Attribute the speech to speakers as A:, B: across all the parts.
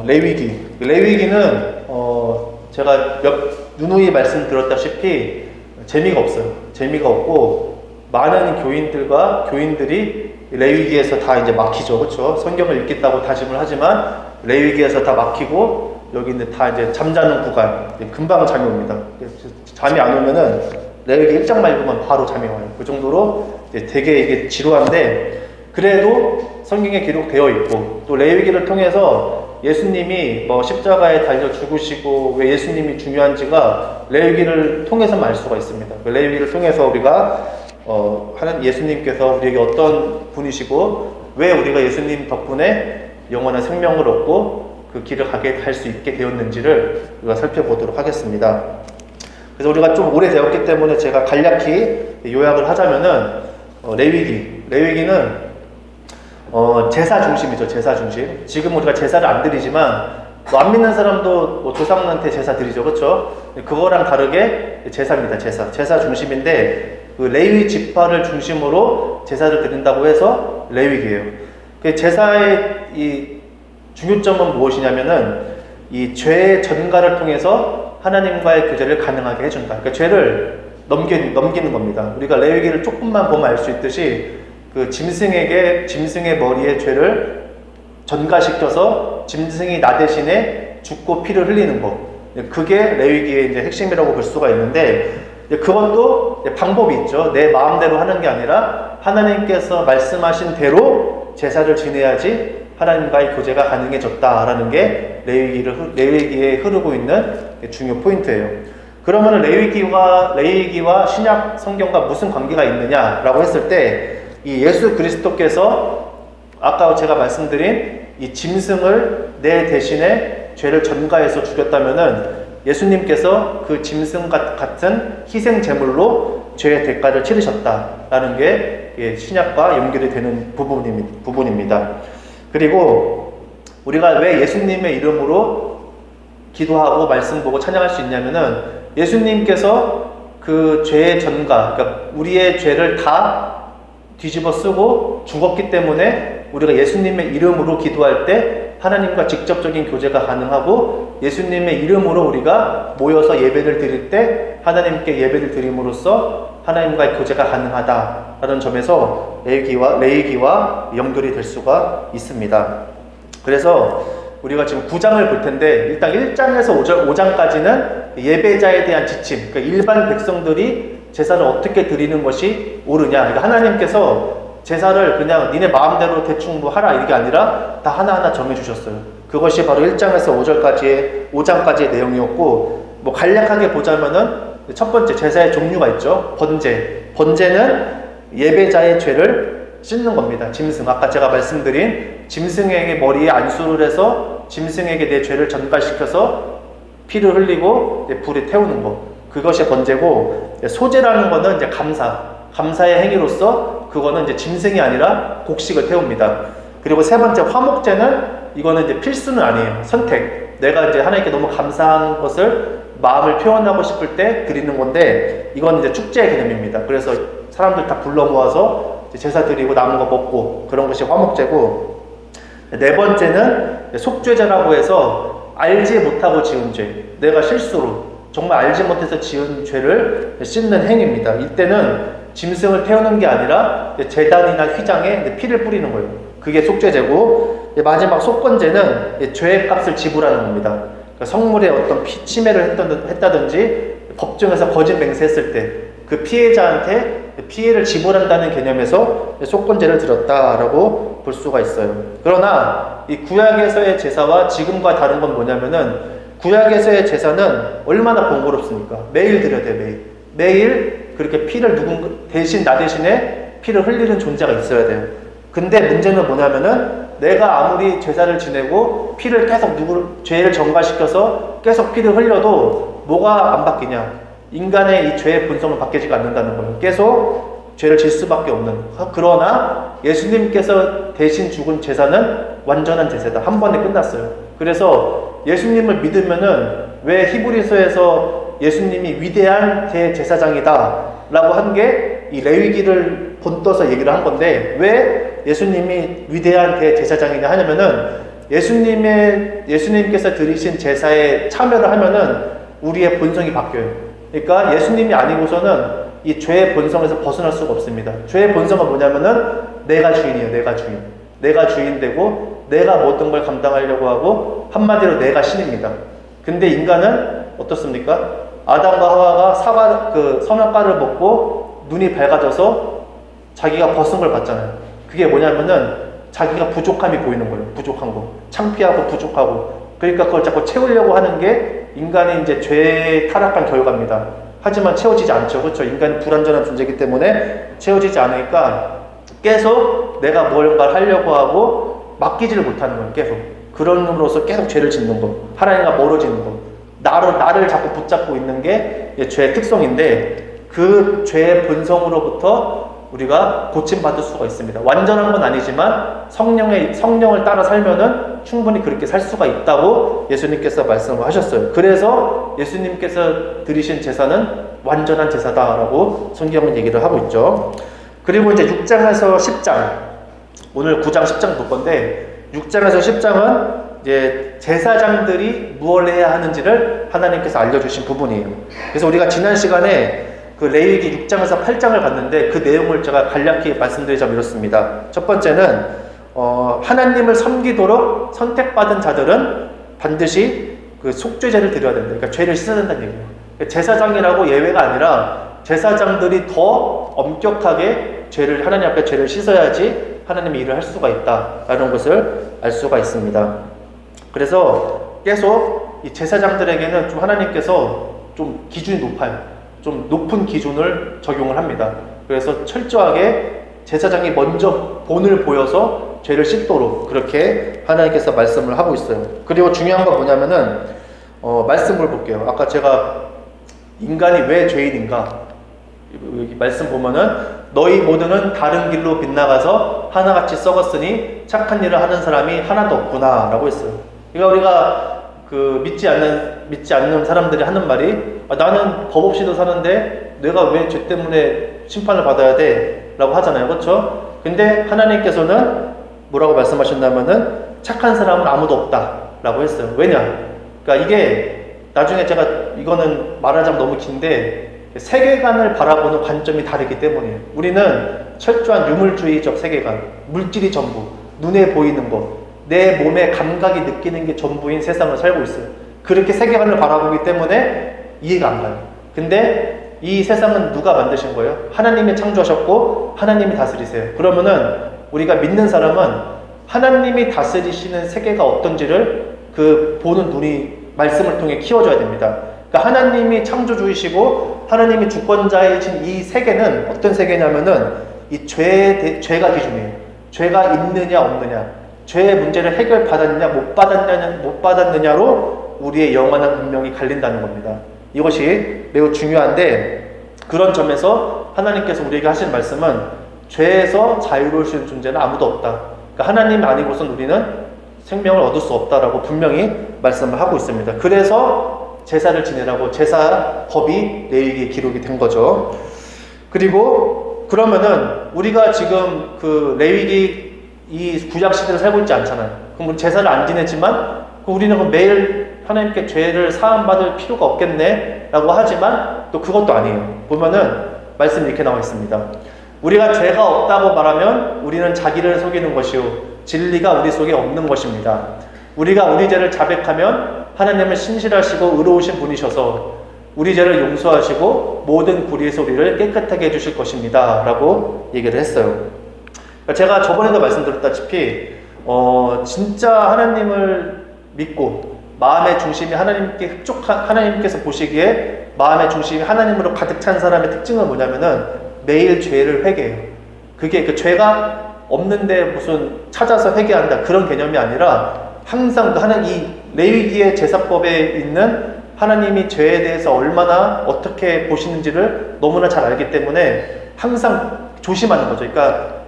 A: 레위기는 제가 누누이 말씀드렸다시피 재미가 없어요. 재미가 없고 많은 교인들이 레위기에서 다 이제 막히죠, 그렇죠? 성경을 읽겠다고 다짐을 하지만 레위기에서 다 막히고 여기 이제 다 이제 잠자는 구간, 금방 잠이 옵니다. 잠이 안 오면은 레위기 1장만 읽으면 바로 잠이 와요. 그 정도로 되게 이게 지루한데 그래도 성경에 기록되어 있고 또 레위기를 통해서 예수님이 뭐 십자가에 달려 죽으시고 왜 예수님이 중요한지가 레위기를 통해서만 알 수가 있습니다. 그 레위기를 통해서 우리가 하나님 예수님께서 우리에게 어떤 분이시고 왜 우리가 예수님 덕분에 영원한 생명을 얻고 그 길을 갈 수 있게 되었는지를 우리가 살펴보도록 하겠습니다. 그래서 우리가 좀 오래되었기 때문에 제가 간략히 요약을 하자면은 레위기는 제사 중심이죠. 제사 중심. 지금 우리가 제사를 안 드리지만 안 믿는 사람도 조상한테 제사 드리죠, 그렇죠? 그거랑 다르게 제사입니다. 제사 중심인데 그 레위 지파를 중심으로 제사를 드린다고 해서 레위기예요. 그 제사의 이 중요점은 무엇이냐면은 이 죄의 전가를 통해서 하나님과의 교제를 가능하게 해준다. 그러니까 죄를 넘기는 겁니다. 우리가 레위기를 조금만 보면 알 수 있듯이 그 짐승의 머리에 죄를 전가시켜서 짐승이 나 대신에 죽고 피를 흘리는 것. 그게 레위기의 이제 핵심이라고 볼 수가 있는데 그것도 방법이 있죠. 내 마음대로 하는 게 아니라 하나님께서 말씀하신 대로 제사를 지내야지 하나님과의 교제가 가능해졌다라는 게 레위기에 흐르고 있는 중요 포인트예요. 그러면 레위기와 신약 성경과 무슨 관계가 있느냐라고 했을 때 이 예수 그리스도께서 아까 제가 말씀드린 이 짐승을 내 대신에 죄를 전가해서 죽였다면은 예수님께서 그 짐승 같은 희생 제물로 죄의 대가를 치르셨다라는 게 신약과 연결이 되는 부분입니다. 그리고 우리가 왜 예수님의 이름으로 기도하고 말씀 보고 찬양할 수 있냐면은 예수님께서 그 죄의 전가, 그러니까 우리의 죄를 다 뒤집어 쓰고 죽었기 때문에 우리가 예수님의 이름으로 기도할 때 하나님과 직접적인 교제가 가능하고 예수님의 이름으로 우리가 모여서 예배를 드릴 때 하나님께 예배를 드림으로써 하나님과의 교제가 가능하다라는 점에서 레위기와 연결이 될 수가 있습니다. 그래서 우리가 지금 9장을 볼 텐데 일단 1장에서 5장까지는 예배자에 대한 지침, 그러니까 일반 백성들이 제사를 어떻게 드리는 것이 옳으냐. 그러니까 하나님께서 제사를 그냥 니네 마음대로 대충 뭐 하라 이게 아니라 다 하나하나 정해주셨어요. 그것이 바로 1장에서 5장까지의 내용이었고, 뭐 간략하게 보자면은 첫 번째 제사의 종류가 있죠. 번제는 예배자의 죄를 씻는 겁니다. 짐승, 아까 제가 말씀드린 짐승에게 머리에 안수를 해서 짐승에게 내 죄를 전가시켜서 피를 흘리고 불에 태우는 것, 그것이 번제고, 소제라는 거는 이제 감사의 행위로서 그거는 이제 짐승이 아니라 곡식을 태웁니다. 그리고 세 번째 화목제는 이거는 이제 필수는 아니에요. 선택. 내가 이제 하나님께 너무 감사한 것을 마음을 표현하고 싶을 때 드리는 건데 이건 이제 축제의 개념입니다. 그래서 사람들 다 불러 모아서 제사 드리고 남은 거 먹고 그런 것이 화목제고, 네 번째는 속죄제라고 해서 알지 못하고 지은 죄, 내가 실수로 정말 알지 못해서 지은 죄를 씻는 행위입니다. 이때는 짐승을 태우는 게 아니라 제단이나 휘장에 피를 뿌리는 거예요. 그게 속죄제고, 마지막 속건제는 죄의 값을 지불하는 겁니다. 그러니까 성물에 어떤 침해를 했다든지 법정에서 거짓 맹세했을 때 그 피해자한테 피해를 지불한다는 개념에서 속건제를 드렸다라고 볼 수가 있어요. 그러나 이 구약에서의 제사와 지금과 다른 건 뭐냐면은 구약에서의 제사는 얼마나 번거롭습니까? 매일 드려야 돼요. 매일 그렇게 피를 나 대신에 피를 흘리는 존재가 있어야 돼요. 근데 문제는 뭐냐면은 내가 아무리 제사를 지내고 피를 계속 죄를 전가시켜서 계속 피를 흘려도 뭐가 안 바뀌냐? 인간의 이 죄의 본성은 바뀌지가 않는다는 거예요. 계속 죄를 질 수밖에 없는. 그러나 예수님께서 대신 죽은 제사는 완전한 제사다. 한 번에 끝났어요. 그래서 예수님을 믿으면은 왜 히브리서에서 예수님이 위대한 대제사장이다 라고 한 게 이 레위기를 본떠서 얘기를 한 건데, 왜 예수님이 위대한 대제사장이냐 하냐면은 예수님께서 드리신 제사에 참여를 하면은 우리의 본성이 바뀌어요. 그러니까 예수님이 아니고서는 이 죄의 본성에서 벗어날 수가 없습니다. 죄의 본성은 뭐냐면은 내가 주인이에요. 내가 주인. 내가 주인 되고 내가 모든 걸 감당하려고 하고 한마디로 내가 신입니다. 근데 인간은 어떻습니까? 아담과 하와가 선악과를 먹고 눈이 밝아져서 자기가 벗은 걸 봤잖아요. 그게 뭐냐면은 자기가 부족함이 보이는 거예요. 부족한 거. 창피하고 부족하고. 그러니까 그걸 자꾸 채우려고 하는 게 인간이 이제 죄에 타락한 결과입니다. 하지만 채워지지 않죠. 그렇죠? 인간은 불완전한 존재이기 때문에 채워지지 않으니까 계속 내가 뭔가를 하려고 하고 맡기지를 못하는 거예요. 계속. 그런 놈으로서 계속 죄를 짓는 거. 하나님과 멀어지는 거. 나를 자꾸 붙잡고 있는 게 죄의 특성인데 그 죄의 본성으로부터 우리가 고침받을 수가 있습니다. 완전한 건 아니지만 성령을 따라 살면은 충분히 그렇게 살 수가 있다고 예수님께서 말씀을 하셨어요. 그래서 예수님께서 드리신 제사는 완전한 제사다라고 성경은 얘기를 하고 있죠. 그리고 이제 6장에서 10장, 오늘 9장, 10장 볼 건데 6장에서 10장은 이제 제사장들이 무엇을 해야 하는지를 하나님께서 알려주신 부분이에요. 그래서 우리가 지난 시간에 그 레위기 6장에서 8장을 봤는데 그 내용을 제가 간략히 말씀드리자면 이렇습니다. 첫 번째는 하나님을 섬기도록 선택받은 자들은 반드시 그 속죄제를 드려야 된다. 그러니까 죄를 씻어야 된다는 얘기예요. 제사장이라고 예외가 아니라 제사장들이 더 엄격하게 하나님 앞에 죄를 씻어야지 하나님의 일을 할 수가 있다라는 것을 알 수가 있습니다. 그래서 계속 이 제사장들에게는 좀 하나님께서 좀 기준이 높아요. 좀 높은 기준을 적용을 합니다. 그래서 철저하게 제사장이 먼저 본을 보여서 죄를 씻도록 그렇게 하나님께서 말씀을 하고 있어요. 그리고 중요한 건 뭐냐면은 말씀을 볼게요. 아까 제가 인간이 왜 죄인인가 여기 말씀 보면은 너희 모두는 다른 길로 빗나가서 하나같이 썩었으니 착한 일을 하는 사람이 하나도 없구나 라고 했어요. 그러니까 우리가 믿지 않는 사람들이 하는 말이 나는 법 없이도 사는데 내가 왜 죄 때문에 심판을 받아야 돼? 라고 하잖아요. 그렇죠? 근데 하나님께서는 뭐라고 말씀하셨냐면은 착한 사람은 아무도 없다 라고 했어요. 왜냐? 그러니까 이게 나중에 제가 이거는 말하자면 너무 긴데 세계관을 바라보는 관점이 다르기 때문이에요. 우리는 철저한 유물주의적 세계관, 물질이 전부, 눈에 보이는 것, 내 몸의 감각이 느끼는 게 전부인 세상을 살고 있어요. 그렇게 세계관을 바라보기 때문에 이해가 안 가요. 근데 이 세상은 누가 만드신 거예요? 하나님이 창조하셨고 하나님이 다스리세요. 그러면은 우리가 믿는 사람은 하나님이 다스리시는 세계가 어떤지를 보는 눈이 말씀을 통해 키워줘야 됩니다. 그러니까 하나님이 창조주이시고 하나님이 주권자이신 이 세계는 어떤 세계냐면은 이 죄가 기준이에요. 죄가 있느냐 없느냐, 죄의 문제를 해결받았느냐 못 받았느냐로 우리의 영원한 운명이 갈린다는 겁니다. 이것이 매우 중요한데 그런 점에서 하나님께서 우리에게 하신 말씀은 죄에서 자유로우신 존재는 아무도 없다. 그러니까 하나님 아니고선 우리는 생명을 얻을 수 없다라고 분명히 말씀을 하고 있습니다. 그래서 제사를 지내라고 제사법이 레위기에 기록이 된 거죠. 그리고 그러면은 우리가 지금 레위기 이 구약 시대를 살고 있지 않잖아요. 그럼 우리 제사를 안 지내지만 우리는 매일 하나님께 죄를 사함받을 필요가 없겠네 라고 하지만 또 그것도 아니에요. 보면은 말씀이 이렇게 나와 있습니다. 우리가 죄가 없다고 말하면 우리는 자기를 속이는 것이요 진리가 우리 속에 없는 것입니다. 우리가 우리 죄를 자백하면 하나님은 신실하시고 의로우신 분이셔서 우리 죄를 용서하시고 모든 불의에서 우리를 깨끗하게 해주실 것입니다 라고 얘기를 했어요. 제가 저번에도 말씀드렸다시피 진짜 하나님을 믿고 마음의 중심이 하나님께서 보시기에 마음의 중심이 하나님으로 가득 찬 사람의 특징은 뭐냐면은 매일 죄를 회개해요. 그게 그 죄가 없는데 무슨 찾아서 회개한다 그런 개념이 아니라 항상 이 레위기의 제사법에 있는 하나님이 죄에 대해서 얼마나 어떻게 보시는지를 너무나 잘 알기 때문에 항상 조심하는 거죠. 그러니까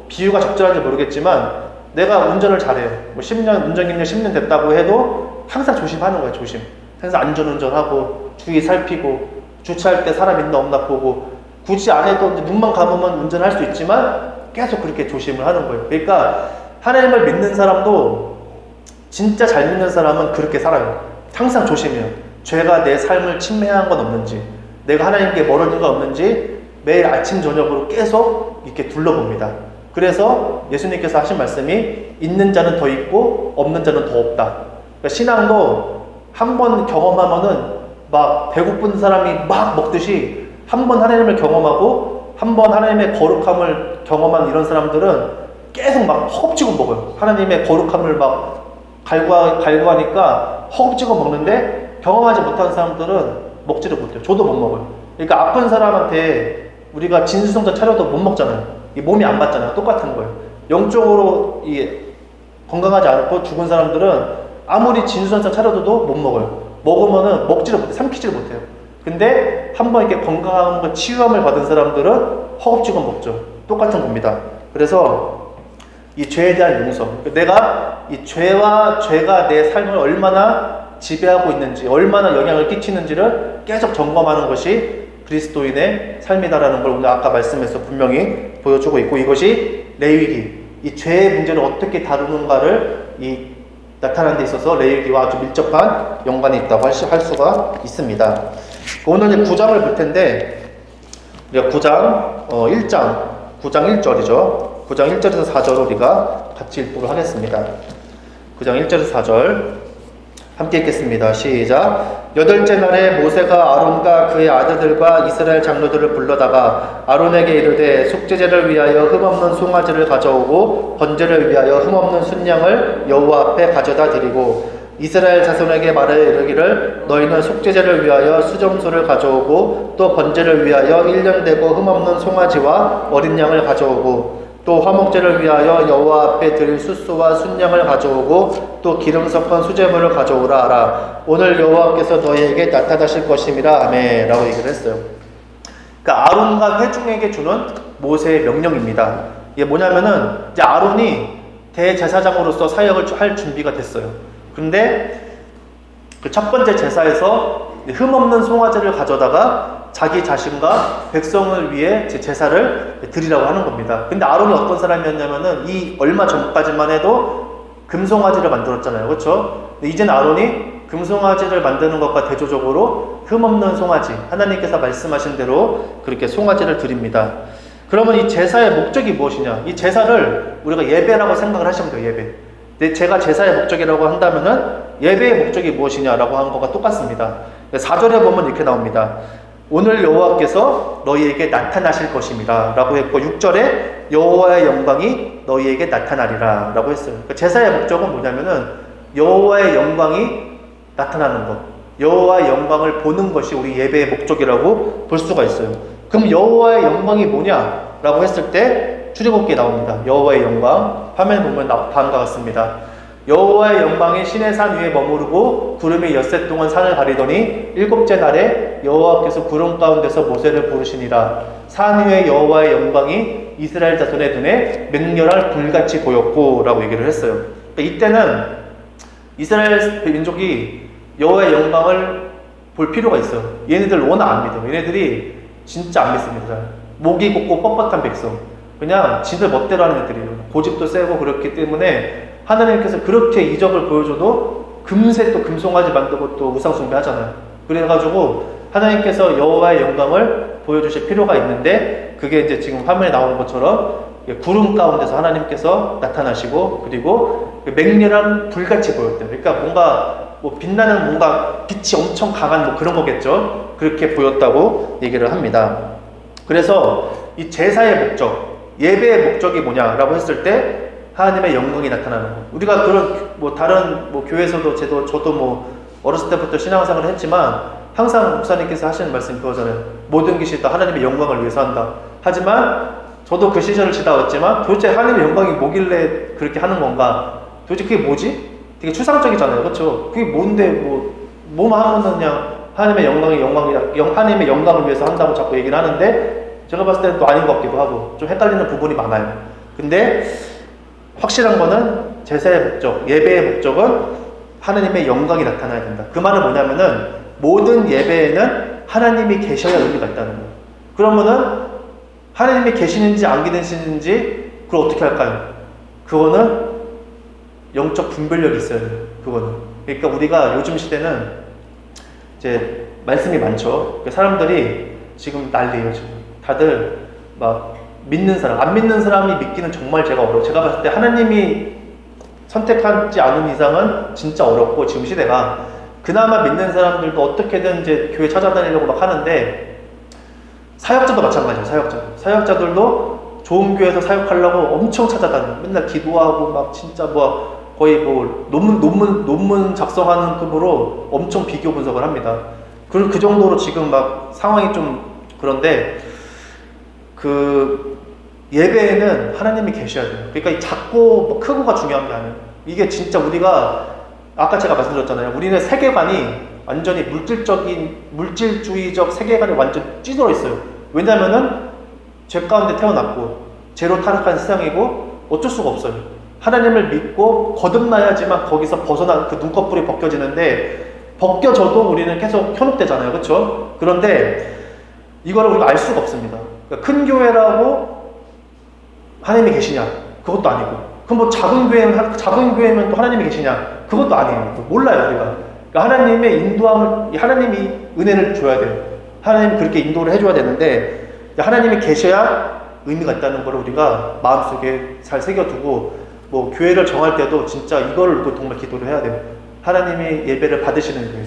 A: 비유가 적절한지 모르겠지만 내가 운전을 잘해요. 10년, 운전 경력 10년 됐다고 해도 항상 조심하는 거예요, 조심. 항상 안전운전하고, 주의 살피고, 주차할 때 사람 있나 없나 보고, 굳이 안 해도 눈만 감으면 운전할 수 있지만 계속 그렇게 조심을 하는 거예요. 그러니까 하나님을 믿는 사람도 진짜 잘 믿는 사람은 그렇게 살아요. 항상 조심해요. 죄가 내 삶을 침해한 건 없는지, 내가 하나님께 멀어진 건 없는지 매일 아침 저녁으로 계속 이렇게 둘러봅니다. 그래서 예수님께서 하신 말씀이 있는 자는 더 있고 없는 자는 더 없다. 그러니까 신앙도 한 번 경험하면은 막 배고픈 사람이 막 먹듯이 한 번 하나님을 경험하고 한 번 하나님의 거룩함을 경험한 이런 사람들은 계속 막 허겁지겁 먹어요. 하나님의 거룩함을 막 갈구하니까 허겁지겁 먹는데 경험하지 못한 사람들은 먹지를 못해요. 저도 못 먹어요. 그러니까 아픈 사람한테 우리가 진수성찬 차려도 못 먹잖아요. 이 몸이 안 맞잖아요. 똑같은 거예요. 영적으로 건강하지 않고 죽은 사람들은 아무리 진수성찬 차려도 못 먹어요. 먹으면은 먹지를 못해, 삼키지를 못해요. 근데 한번 이렇게 건강한 거 치유함을 받은 사람들은 허겁지겁 먹죠. 똑같은 겁니다. 그래서 이 죄에 대한 용서, 내가 이 죄가 내 삶을 얼마나 지배하고 있는지, 얼마나 영향을 끼치는지를 계속 점검하는 것이 그리스도인의 삶이다라는 걸 오늘 아까 말씀에서 분명히 보여주고 있고, 이것이 레위기, 이 죄의 문제를 어떻게 다루는가를 나타나는 데 있어서 레위기와 아주 밀접한 연관이 있다고 할 수가 있습니다. 오늘 이제 9장을 볼 텐데, 우리가 9장 1절이죠. 9장 1절에서 4절을 우리가 같이 읽도록 하겠습니다. 9장 1절에서 4절 함께 읽겠습니다. 시작. 8째 날에 모세가 아론과 그의 아들들과 이스라엘 장로들을 불러다가 아론에게 이르되 속죄제를 위하여 흠없는 송아지를 가져오고 번제를 위하여 흠없는 순양을 여호와 앞에 가져다 드리고 이스라엘 자손에게 말해 이르기를 너희는 속죄제를 위하여 수정소를 가져오고 또 번제를 위하여 1년 되고 흠없는 송아지와 어린 양을 가져오고 또 화목제를 위하여 여호와 앞에 드릴 숫소와 순양을 가져오고 또 기름 섞은 수제물을 가져오라 하라. 오늘 여호와께서 너희에게 나타나실 것임이라. 아멘. 라고 얘기를 했어요. 그러니까 아론과 회중에게 주는 모세의 명령입니다. 이게 뭐냐면은 이제 아론이 대제사장으로서 사역을 할 준비가 됐어요. 근데 그 첫 번째 제사에서 흠없는 송아지를 가져다가 자기 자신과 백성을 위해 제사를 드리라고 하는 겁니다. 근데 아론이 어떤 사람이었냐면은 이 얼마 전까지만 해도 금송아지를 만들었잖아요. 그렇죠? 근데 이제는 아론이 금송아지를 만드는 것과 대조적으로 흠없는 송아지, 하나님께서 말씀하신 대로 그렇게 송아지를 드립니다. 그러면 이 제사의 목적이 무엇이냐? 이 제사를 우리가 예배라고 생각을 하시면 돼요. 예배. 근데 제가 제사의 목적이라고 한다면은 예배의 목적이 무엇이냐라고 하는 것과 똑같습니다. 4절에 보면 이렇게 나옵니다. 오늘 여호와께서 너희에게 나타나실 것입니다 라고 했고, 6절에 여호와의 영광이 너희에게 나타나리라 라고 했어요. 그러니까 제사의 목적은 뭐냐면은 여호와의 영광이 나타나는 것, 여호와의 영광을 보는 것이 우리 예배의 목적이라고 볼 수가 있어요. 그럼 여호와의 영광이 뭐냐 라고 했을 때 출애굽기에 나옵니다. 여호와의 영광, 화면에 보면 다음과 같습니다. 여호와의 영광이 시내 산 위에 머무르고 구름이 엿새 동안 산을 가리더니 7째 날에 여호와께서 구름 가운데서 모세를 부르시니라. 산 위에 여호와의 영광이 이스라엘 자손의 눈에 맹렬한 불같이 보였고 라고 얘기를 했어요. 그러니까 이때는 이스라엘 민족이 여호와의 영광을 볼 필요가 있어요. 얘네들 워낙 안 믿어요. 얘네들이 진짜 안 믿습니다. 목이 곱고 뻣뻣한 백성, 그냥 지들 멋대로 하는 애들이에요. 고집도 세고 그렇기 때문에 하나님께서 그렇게 이적을 보여줘도 금세 또 금송아지 만들고 또 우상숭배 하잖아요. 그래가지고 하나님께서 여호와의 영광을 보여주실 필요가 있는데, 그게 이제 지금 화면에 나오는 것처럼 구름 가운데서 하나님께서 나타나시고, 그리고 맹렬한 불같이 보였대요. 그러니까 뭔가 빛나는 뭔가 빛이 엄청 강한 그런 거겠죠. 그렇게 보였다고 얘기를 합니다. 그래서 이 제사의 목적, 예배의 목적이 뭐냐라고 했을 때 하나님의 영광이 나타나는 거. 우리가 그런 다른 교회에서도 저도 어렸을 때부터 신앙생활을 했지만 항상 목사님께서 하시는 말씀이 그거잖아요. 모든 것이 다 하나님의 영광을 위해서 한다. 하지만 저도 그 시절을 지나왔지만 도대체 하나님의 영광이 뭐길래 그렇게 하는 건가? 도대체 그게 뭐지? 되게 추상적이잖아요. 그렇죠? 그게 뭔데 뭐만 하면 그냥 하나님의 하나님의 영광을 위해서 한다고 자꾸 얘기를 하는데, 제가 봤을 때는 또 아닌 것 같기도 하고 좀 헷갈리는 부분이 많아요. 근데 확실한 거는 제사의 목적, 예배의 목적은 하나님의 영광이 나타나야 된다. 그 말은 뭐냐면은 모든 예배에는 하나님이 계셔야 의미가 있다는 거예요. 그러면은 하나님이 계시는지 안 계시는지 그걸 어떻게 할까요? 그거는 영적 분별력이 있어야 돼요. 그거는. 그러니까 우리가 요즘 시대는 이제 말씀이 많죠. 그러니까 사람들이 지금 난리예요. 지금 다들 막 믿는 사람, 안 믿는 사람이 믿기는 정말 제가 어려워. 제가 봤을 때 하나님이 선택하지 않은 이상은 진짜 어렵고, 지금 시대가 그나마 믿는 사람들도 어떻게든 이제 교회 찾아다니려고 막 하는데, 사역자도 마찬가지예요. 사역자들도 좋은 교회에서 사역하려고 엄청 찾아다니고 맨날 기도하고 막 진짜 뭐 거의 뭐 논문 작성하는 급으로 엄청 비교 분석을 합니다. 그 정도로 지금 막 상황이 좀 그런데, 그 예배에는 하나님이 계셔야 돼요. 그러니까 이 작고 뭐 크고가 중요한 게 아니에요. 이게 진짜 우리가 아까 제가 말씀드렸잖아요. 우리는 세계관이 완전히 물질주의적 세계관이 완전 찌들어 있어요. 왜냐면은 죄 가운데 태어났고 죄로 타락한 세상이고 어쩔 수가 없어요. 하나님을 믿고 거듭나야지만 거기서 벗어나 그 눈꺼풀이 벗겨지는데, 벗겨져도 우리는 계속 현혹되잖아요. 그렇죠? 그런데 이거를 우리가 알 수가 없습니다. 그러니까 큰 교회라고 하나님이 계시냐? 그것도 아니고. 그럼 뭐 작은 교회면 또 하나님이 계시냐? 그것도 아니에요. 몰라요, 우리가. 그러니까 하나님의 인도함을, 하나님이 은혜를 줘야 돼요. 하나님이 그렇게 인도를 해줘야 되는데, 하나님이 계셔야 의미가 있다는 걸 우리가 마음속에 잘 새겨두고, 뭐 교회를 정할 때도 진짜 이걸 정말 기도를 해야 돼요. 하나님이 예배를 받으시는 교회.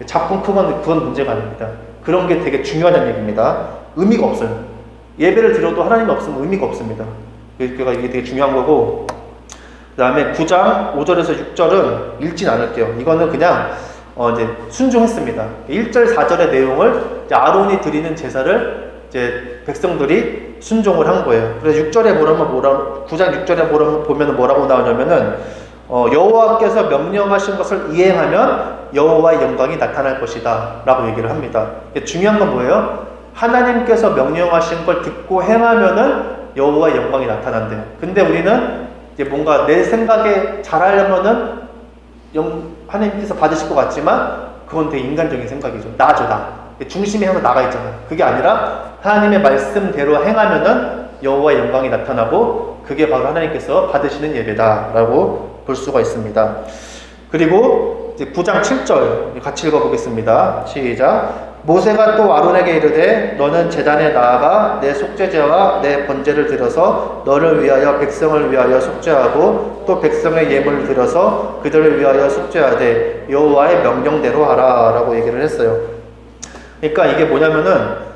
A: 작품 크건 그건 문제가 아닙니다. 그런 게 되게 중요하다는 얘기입니다. 의미가 없어요. 예배를 드려도 하나님이 없으면 의미가 없습니다. 그러니까 이게 되게 중요한 거고, 그 다음에 9장 5절에서 6절은 읽진 않을게요. 이거는 그냥 이제 순종했습니다. 1절 4절의 내용을 이제 아론이 드리는 제사를 이제 백성들이 순종을 한 거예요. 그래서 6절에 9장 6절에 보면 뭐라고 나오냐면은 여호와께서 명령하신 것을 이행하면 여호와의 영광이 나타날 것이다 라고 얘기를 합니다. 중요한 건 뭐예요? 하나님께서 명령하신 걸 듣고 행하면은 여호와의 영광이 나타난대요. 근데 우리는 이제 뭔가 내 생각에 잘하려면은 하나님께서 받으실 것 같지만 그건 되게 인간적인 생각이죠. 나죠, 나. 중심이 항상 나가 있잖아요. 그게 아니라 하나님의 말씀대로 행하면은 여호와의 영광이 나타나고, 그게 바로 하나님께서 받으시는 예배다라고 볼 수가 있습니다. 그리고 이제 9장 7절 같이 읽어보겠습니다. 시작. 모세가 또 아론에게 이르되 너는 제단에 나아가 내 속죄제와 내 번제를 드려서 너를 위하여 백성을 위하여 속죄하고 또 백성의 예물을 드려서 그들을 위하여 속죄하되 여호와의 명령대로 하라 라고 얘기를 했어요. 그러니까 이게 뭐냐면은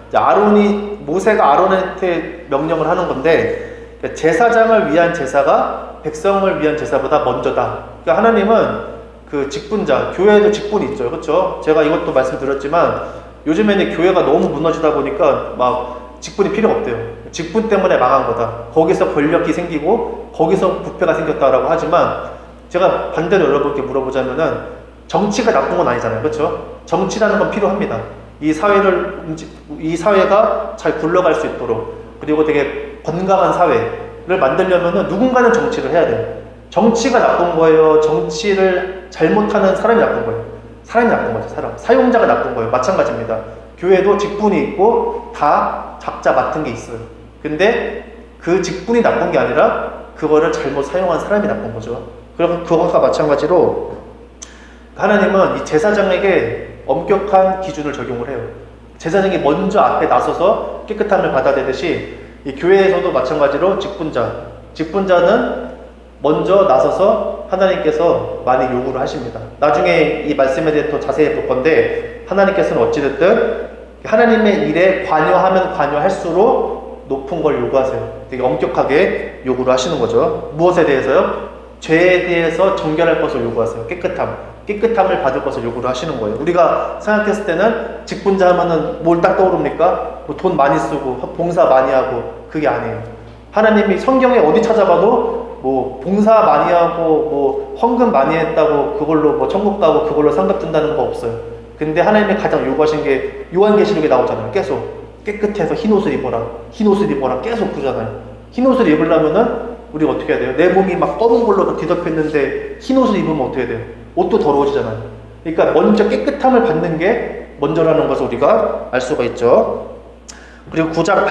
A: 모세가 아론한테 명령을 하는 건데, 제사장을 위한 제사가 백성을 위한 제사보다 먼저다. 그러니까 하나님은 그 직분자, 교회에도 직분이 있죠. 그렇죠? 제가 이것도 말씀드렸지만 요즘에는 교회가 너무 무너지다 보니까 막 직분이 필요 없대요. 직분 때문에 망한 거다. 거기서 권력이 생기고 거기서 부패가 생겼다라고 하지만, 제가 반대로 여러분께 물어보자면은 정치가 나쁜 건 아니잖아요. 그렇죠? 정치라는 건 필요합니다. 이 사회가 잘 굴러갈 수 있도록, 그리고 되게 건강한 사회를 만들려면은 누군가는 정치를 해야 돼요. 정치가 나쁜 거예요? 정치를 잘못하는 사람이 나쁜 거예요? 사람이 나쁜 거죠. 사용자가 나쁜 거예요. 마찬가지입니다. 교회도 직분이 있고 다 각자 맡은 게 있어요. 근데 그 직분이 나쁜 게 아니라 그거를 잘못 사용한 사람이 나쁜 거죠. 그럼 그것과 마찬가지로 하나님은 이 제사장에게 엄격한 기준을 적용을 해요. 제사장이 먼저 앞에 나서서 깨끗함을 받아내듯이 이 교회에서도 마찬가지로 직분자는 먼저 나서서 하나님께서 많이 요구를 하십니다. 나중에 이 말씀에 대해 더 자세히 볼 건데, 하나님께서는 어찌됐든 하나님의 일에 관여하면 관여할수록 높은 걸 요구하세요. 되게 엄격하게 요구를 하시는 거죠. 무엇에 대해서요? 죄에 대해서 정결할 것을 요구하세요. 깨끗함을 받을 것을 요구를 하시는 거예요. 우리가 생각했을 때는 직분자 하면은 뭘 딱 떠오릅니까? 뭐 돈 많이 쓰고 봉사 많이 하고, 그게 아니에요. 하나님이 성경에 어디 찾아봐도 뭐 봉사 많이 하고 뭐 헌금 많이 했다고 그걸로 뭐 천국 가고 그걸로 상급 준다는 거 없어요. 근데 하나님이 가장 요구하신 게 요한계시록에 나오잖아요. 계속 깨끗해서 흰옷을 입어라 계속 그러잖아요. 흰옷을 입으려면은 우리가 어떻게 해야 돼요? 내 몸이 막 검은 걸로 뒤덮였는데 흰옷을 입으면 어떻게 돼요? 옷도 더러워지잖아요. 그러니까 먼저 깨끗함을 받는 게 먼저라는 것을 우리가 알 수가 있죠. 그리고 9장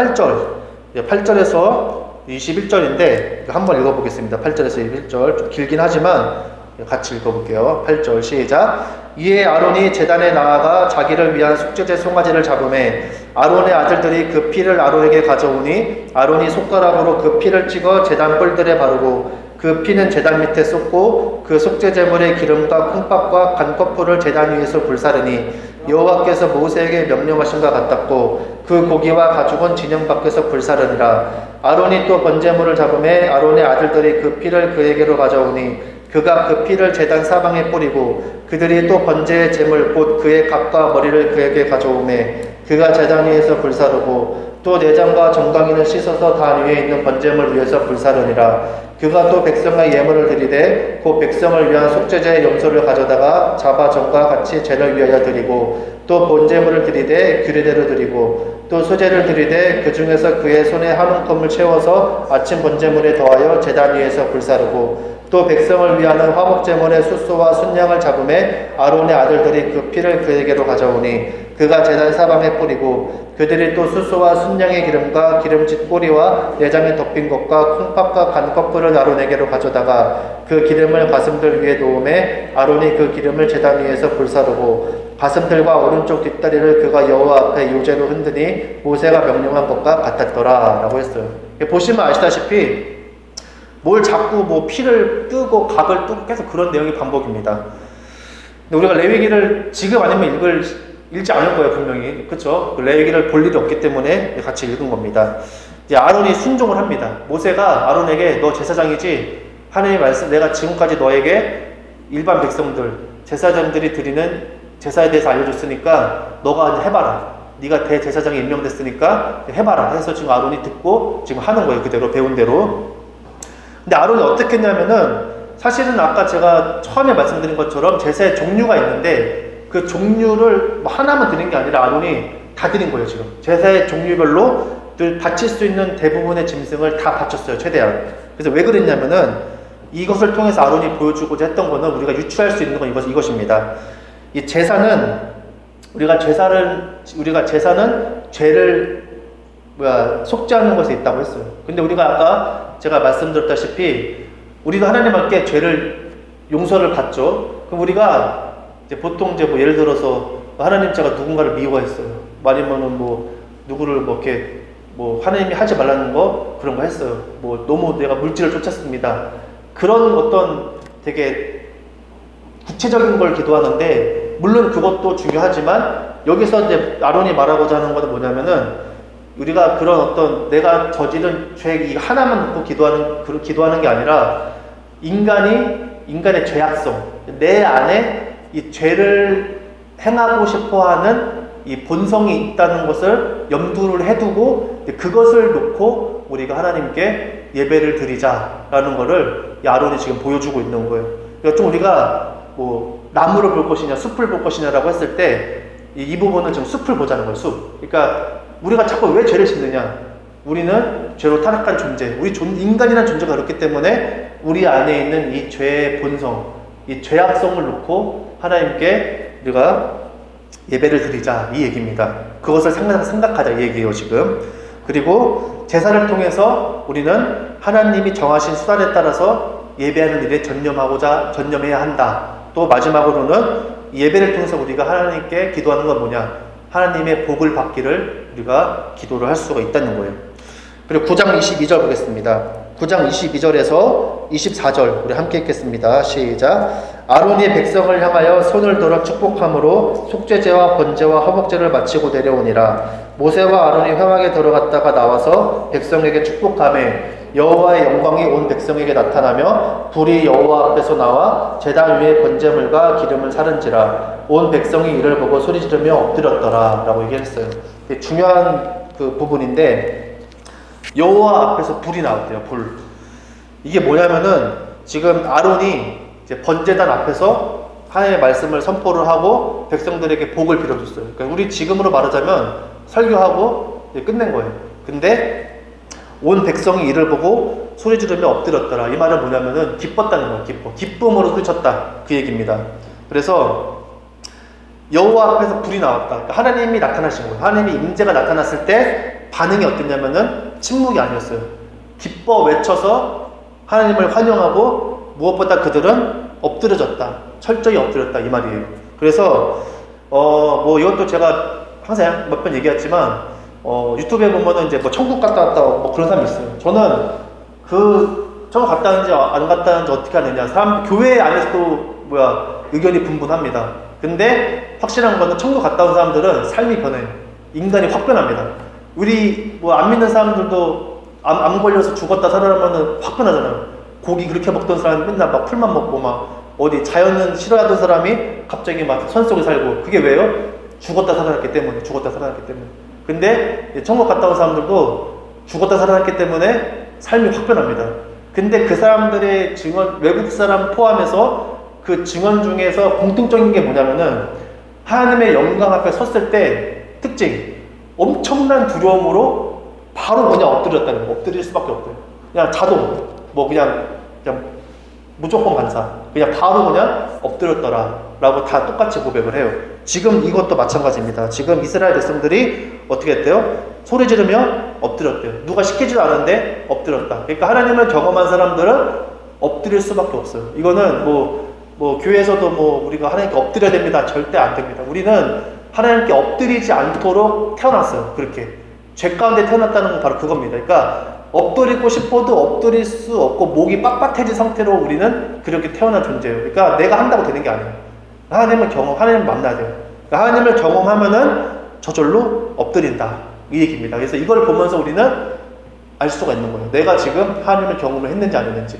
A: 8절에서 21절인데 한번 읽어보겠습니다. 8절에서 21절 좀 길긴 하지만 같이 읽어볼게요. 8절 시작. 이에 아론이 제단에 나아가 자기를 위한 속죄제 송아지를 잡음에 아론의 아들들이 그 피를 아론에게 가져오니 아론이 손가락으로 그 피를 찍어 제단 뿔들에 바르고 그 피는 제단 밑에 쏟고 그 속죄제물의 기름과 콩밥과 간꺼풀을 제단 위에서 불사르니 여호와께서 모세에게 명령하신 것 같았고 그 고기와 가죽은 진영 밖에서 불사르니라. 아론이 또 번제물을 잡음에 아론의 아들들이 그 피를 그에게로 가져오니 그가 그 피를 제단 사방에 뿌리고 그들이 또 번제의 제물 곧 그의 각과 머리를 그에게 가져오매 그가 제단 위에서 불사르고 또 내장과 정강이를 씻어서 단 위에 있는 번제물 위에서 불사르니라. 그가 또 백성의 예물을 드리되 곧 백성을 위한 속죄제의 염소를 가져다가 자바전과 같이 제를 위하여 드리고 또 번제물을 드리되 규례대로 드리고 또 소제를 드리되 그 중에서 그의 손에 한 움큼을 채워서 아침 번제물에 더하여 제단 위에서 불사르고 또 백성을 위하는 화목제물의 숫소와 순양을 잡음에 아론의 아들들이 그 피를 그에게로 가져오니 그가 제단 사방에 뿌리고 그들이 또 숫소와 순양의 기름과 기름진 꼬리와 내장에 덮인 것과 콩팥과 간꺼풀을 아론에게로 가져다가 그 기름을 가슴들 위에 놓음에 아론이 그 기름을 제단 위에서 불사르고 가슴들과 오른쪽 뒷다리를 그가 여호와 앞에 요제로 흔드니 모세가 명령한 것과 같았더라 라고 했어요. 보시면 아시다시피 뭘 자꾸 뭐 피를 뜨고 각을 뜨고 계속 그런 내용이 반복입니다. 근데 우리가 레위기를 지금 아니면 읽지 않을 거예요, 분명히. 그쵸? 레위기를 볼 일이 없기 때문에 같이 읽은 겁니다. 이제 아론이 순종을 합니다. 모세가 아론에게 너 제사장이지? 하나님의 말씀, 내가 지금까지 너에게 일반 백성들, 제사장들이 드리는 제사에 대해서 알려줬으니까 너가 해봐라. 네가 대제사장에 임명됐으니까 해봐라. 해서 지금 아론이 듣고 지금 하는 거예요. 그대로, 배운 대로. 근데 아론이 어떻게 했냐면은 사실은 아까 제가 처음에 말씀드린 것처럼 제사의 종류가 있는데 그 종류를 뭐 하나만 드린 게 아니라 아론이 다 드린 거예요. 지금 제사의 종류별로 늘 바칠 수 있는 대부분의 짐승을 다 바쳤어요. 최대한. 그래서 왜 그랬냐면은 이것을 통해서 아론이 보여주고자 했던 거는 우리가 유추할 수 있는 건 이것입니다. 이 제사는 우리가 제사는 죄를 속죄하는 것에 있다고 했어요. 근데 우리가 아까 제가 말씀드렸다시피 우리가 하나님 앞에 죄를 용서를 받죠. 그럼 우리가 이제 보통 뭐 예를 들어서 하나님 제가 누군가를 미워했어요. 아니면은 뭐 누구를 뭐 이렇게 뭐 하나님이 하지 말라는 거 그런 거 했어요. 뭐 너무 내가 물질을 쫓았습니다. 그런 어떤 되게 구체적인 걸 기도하는데 물론 그것도 중요하지만 여기서 이제 아론이 말하고자 하는 것은 뭐냐면은 우리가 그런 어떤 내가 저지른 죄 하나만 놓고 기도하는 게 아니라 인간의 죄악성, 내 안에 이 죄를 행하고 싶어 하는 이 본성이 있다는 것을 염두를 해두고 그것을 놓고 우리가 하나님께 예배를 드리자라는 것을 아론이 지금 보여주고 있는 거예요. 그러니까 좀 우리가 뭐 나무를 볼 것이냐 숲을 볼 것이냐라고 했을 때 이 부분은 지금 숲을 보자는 거예요. 숲. 그러니까 우리가 자꾸 왜 죄를 짓느냐? 우리는 죄로 타락한 존재, 인간이라는 존재가 그렇기 때문에 우리 안에 있는 이 죄의 본성, 이 죄악성을 놓고 하나님께 우리가 예배를 드리자 이 얘기입니다. 그것을 생각하자 이 얘기예요 지금. 그리고 제사를 통해서 우리는 하나님이 정하신 수단에 따라서 예배하는 일에 전념해야 한다. 또 마지막으로는 예배를 통해서 우리가 하나님께 기도하는 건 뭐냐? 하나님의 복을 받기를 우리가 기도를 할 수가 있다는 거예요. 그리고 9장 22절 보겠습니다. 9장 22절에서 24절 우리 함께 읽겠습니다. 시작. 아론이 백성을 향하여 손을 들어 축복함으로 속죄제와 번제와 화목제를 마치고 내려오니라. 모세와 아론이 회막에 들어갔다가 나와서 백성에게 축복하매 여호와의 영광이 온 백성에게 나타나며 불이 여호와 앞에서 나와 제단 위에 번제물과 기름을 사른지라. 온 백성이 이를 보고 소리 지르며 엎드렸더라 라고 얘기했어요. 중요한 그 부분인데 여호와 앞에서 불이 나왔대요. 불. 이게 뭐냐면은 지금 아론이 이제 번제단 앞에서 하나님의 말씀을 선포를 하고 백성들에게 복을 빌어줬어요. 그러니까 우리 지금으로 말하자면 설교하고 이제 끝낸 거예요. 근데 온 백성이 이를 보고 소리 지르며 엎드렸더라. 이 말은 뭐냐면은 기뻤다는 거예요. 기쁨으로 소리쳤다. 그 얘기입니다. 그래서 여호와 앞에서 불이 나왔다. 그러니까 하나님이 나타나신 거예요. 하나님의 임재가 나타났을 때 반응이 어땠냐면은 침묵이 아니었어요. 기뻐 외쳐서 하나님을 환영하고 무엇보다 그들은 엎드려졌다. 철저히 엎드렸다. 이 말이에요. 그래서, 뭐, 이것도 제가 항상 몇 번 얘기했지만, 유튜브에 보면은 이제 뭐 천국 갔다 왔다 뭐 그런 사람이 있어요. 저는 천국 갔다 왔는지 안 갔다 왔는지 어떻게 하느냐. 교회 안에서도 의견이 분분합니다. 근데 확실한 거는 천국 갔다 온 사람들은 삶이 변해요. 인간이 확 변합니다. 우리 뭐 안 믿는 사람들도 암 걸려서 죽었다 살아나면은 확 변하잖아요. 고기 그렇게 먹던 사람이 맨날 막 풀만 먹고 막 어디 자연은 싫어하던 사람이 갑자기 막 산속에 살고. 그게 왜요? 죽었다 살아났기 때문에. 근데 천국 갔다 온 사람들도 죽었다 살아났기 때문에 삶이 확 변합니다. 근데 그 사람들의 증언, 외국 사람 포함해서 그 증언 중에서 공통적인 게 뭐냐면은 하나님의 영광 앞에 섰을 때 특징, 엄청난 두려움으로 바로 그냥 엎드렸다는 거. 엎드릴 수밖에 없대요. 그냥 자동, 뭐 그냥 무조건 반사. 그냥 바로 그냥 엎드렸더라 라고 다 똑같이 고백을 해요. 지금 이것도 마찬가지입니다. 지금 이스라엘 백성들이 어떻게 했대요? 소리 지르며 엎드렸대요. 누가 시키지도 않았는데 엎드렸다. 그러니까 하나님을 경험한 사람들은 엎드릴 수밖에 없어요. 이거는 뭐 교회에서도 뭐 우리가 하나님께 엎드려야 됩니다. 절대 안 됩니다. 우리는 하나님께 엎드리지 않도록 태어났어요. 그렇게. 죄 가운데 태어났다는 건 바로 그겁니다. 그러니까 엎드리고 싶어도 엎드릴 수 없고 목이 빳빳해진 상태로 우리는 그렇게 태어난 존재예요. 그러니까 내가 한다고 되는 게 아니에요. 하나님을 만나야 돼요. 그러니까 하나님을 경험하면은 저절로 엎드린다. 이 얘기입니다. 그래서 이걸 보면서 우리는 알 수가 있는 거예요. 내가 지금 하나님을 경험을 했는지 안 했는지.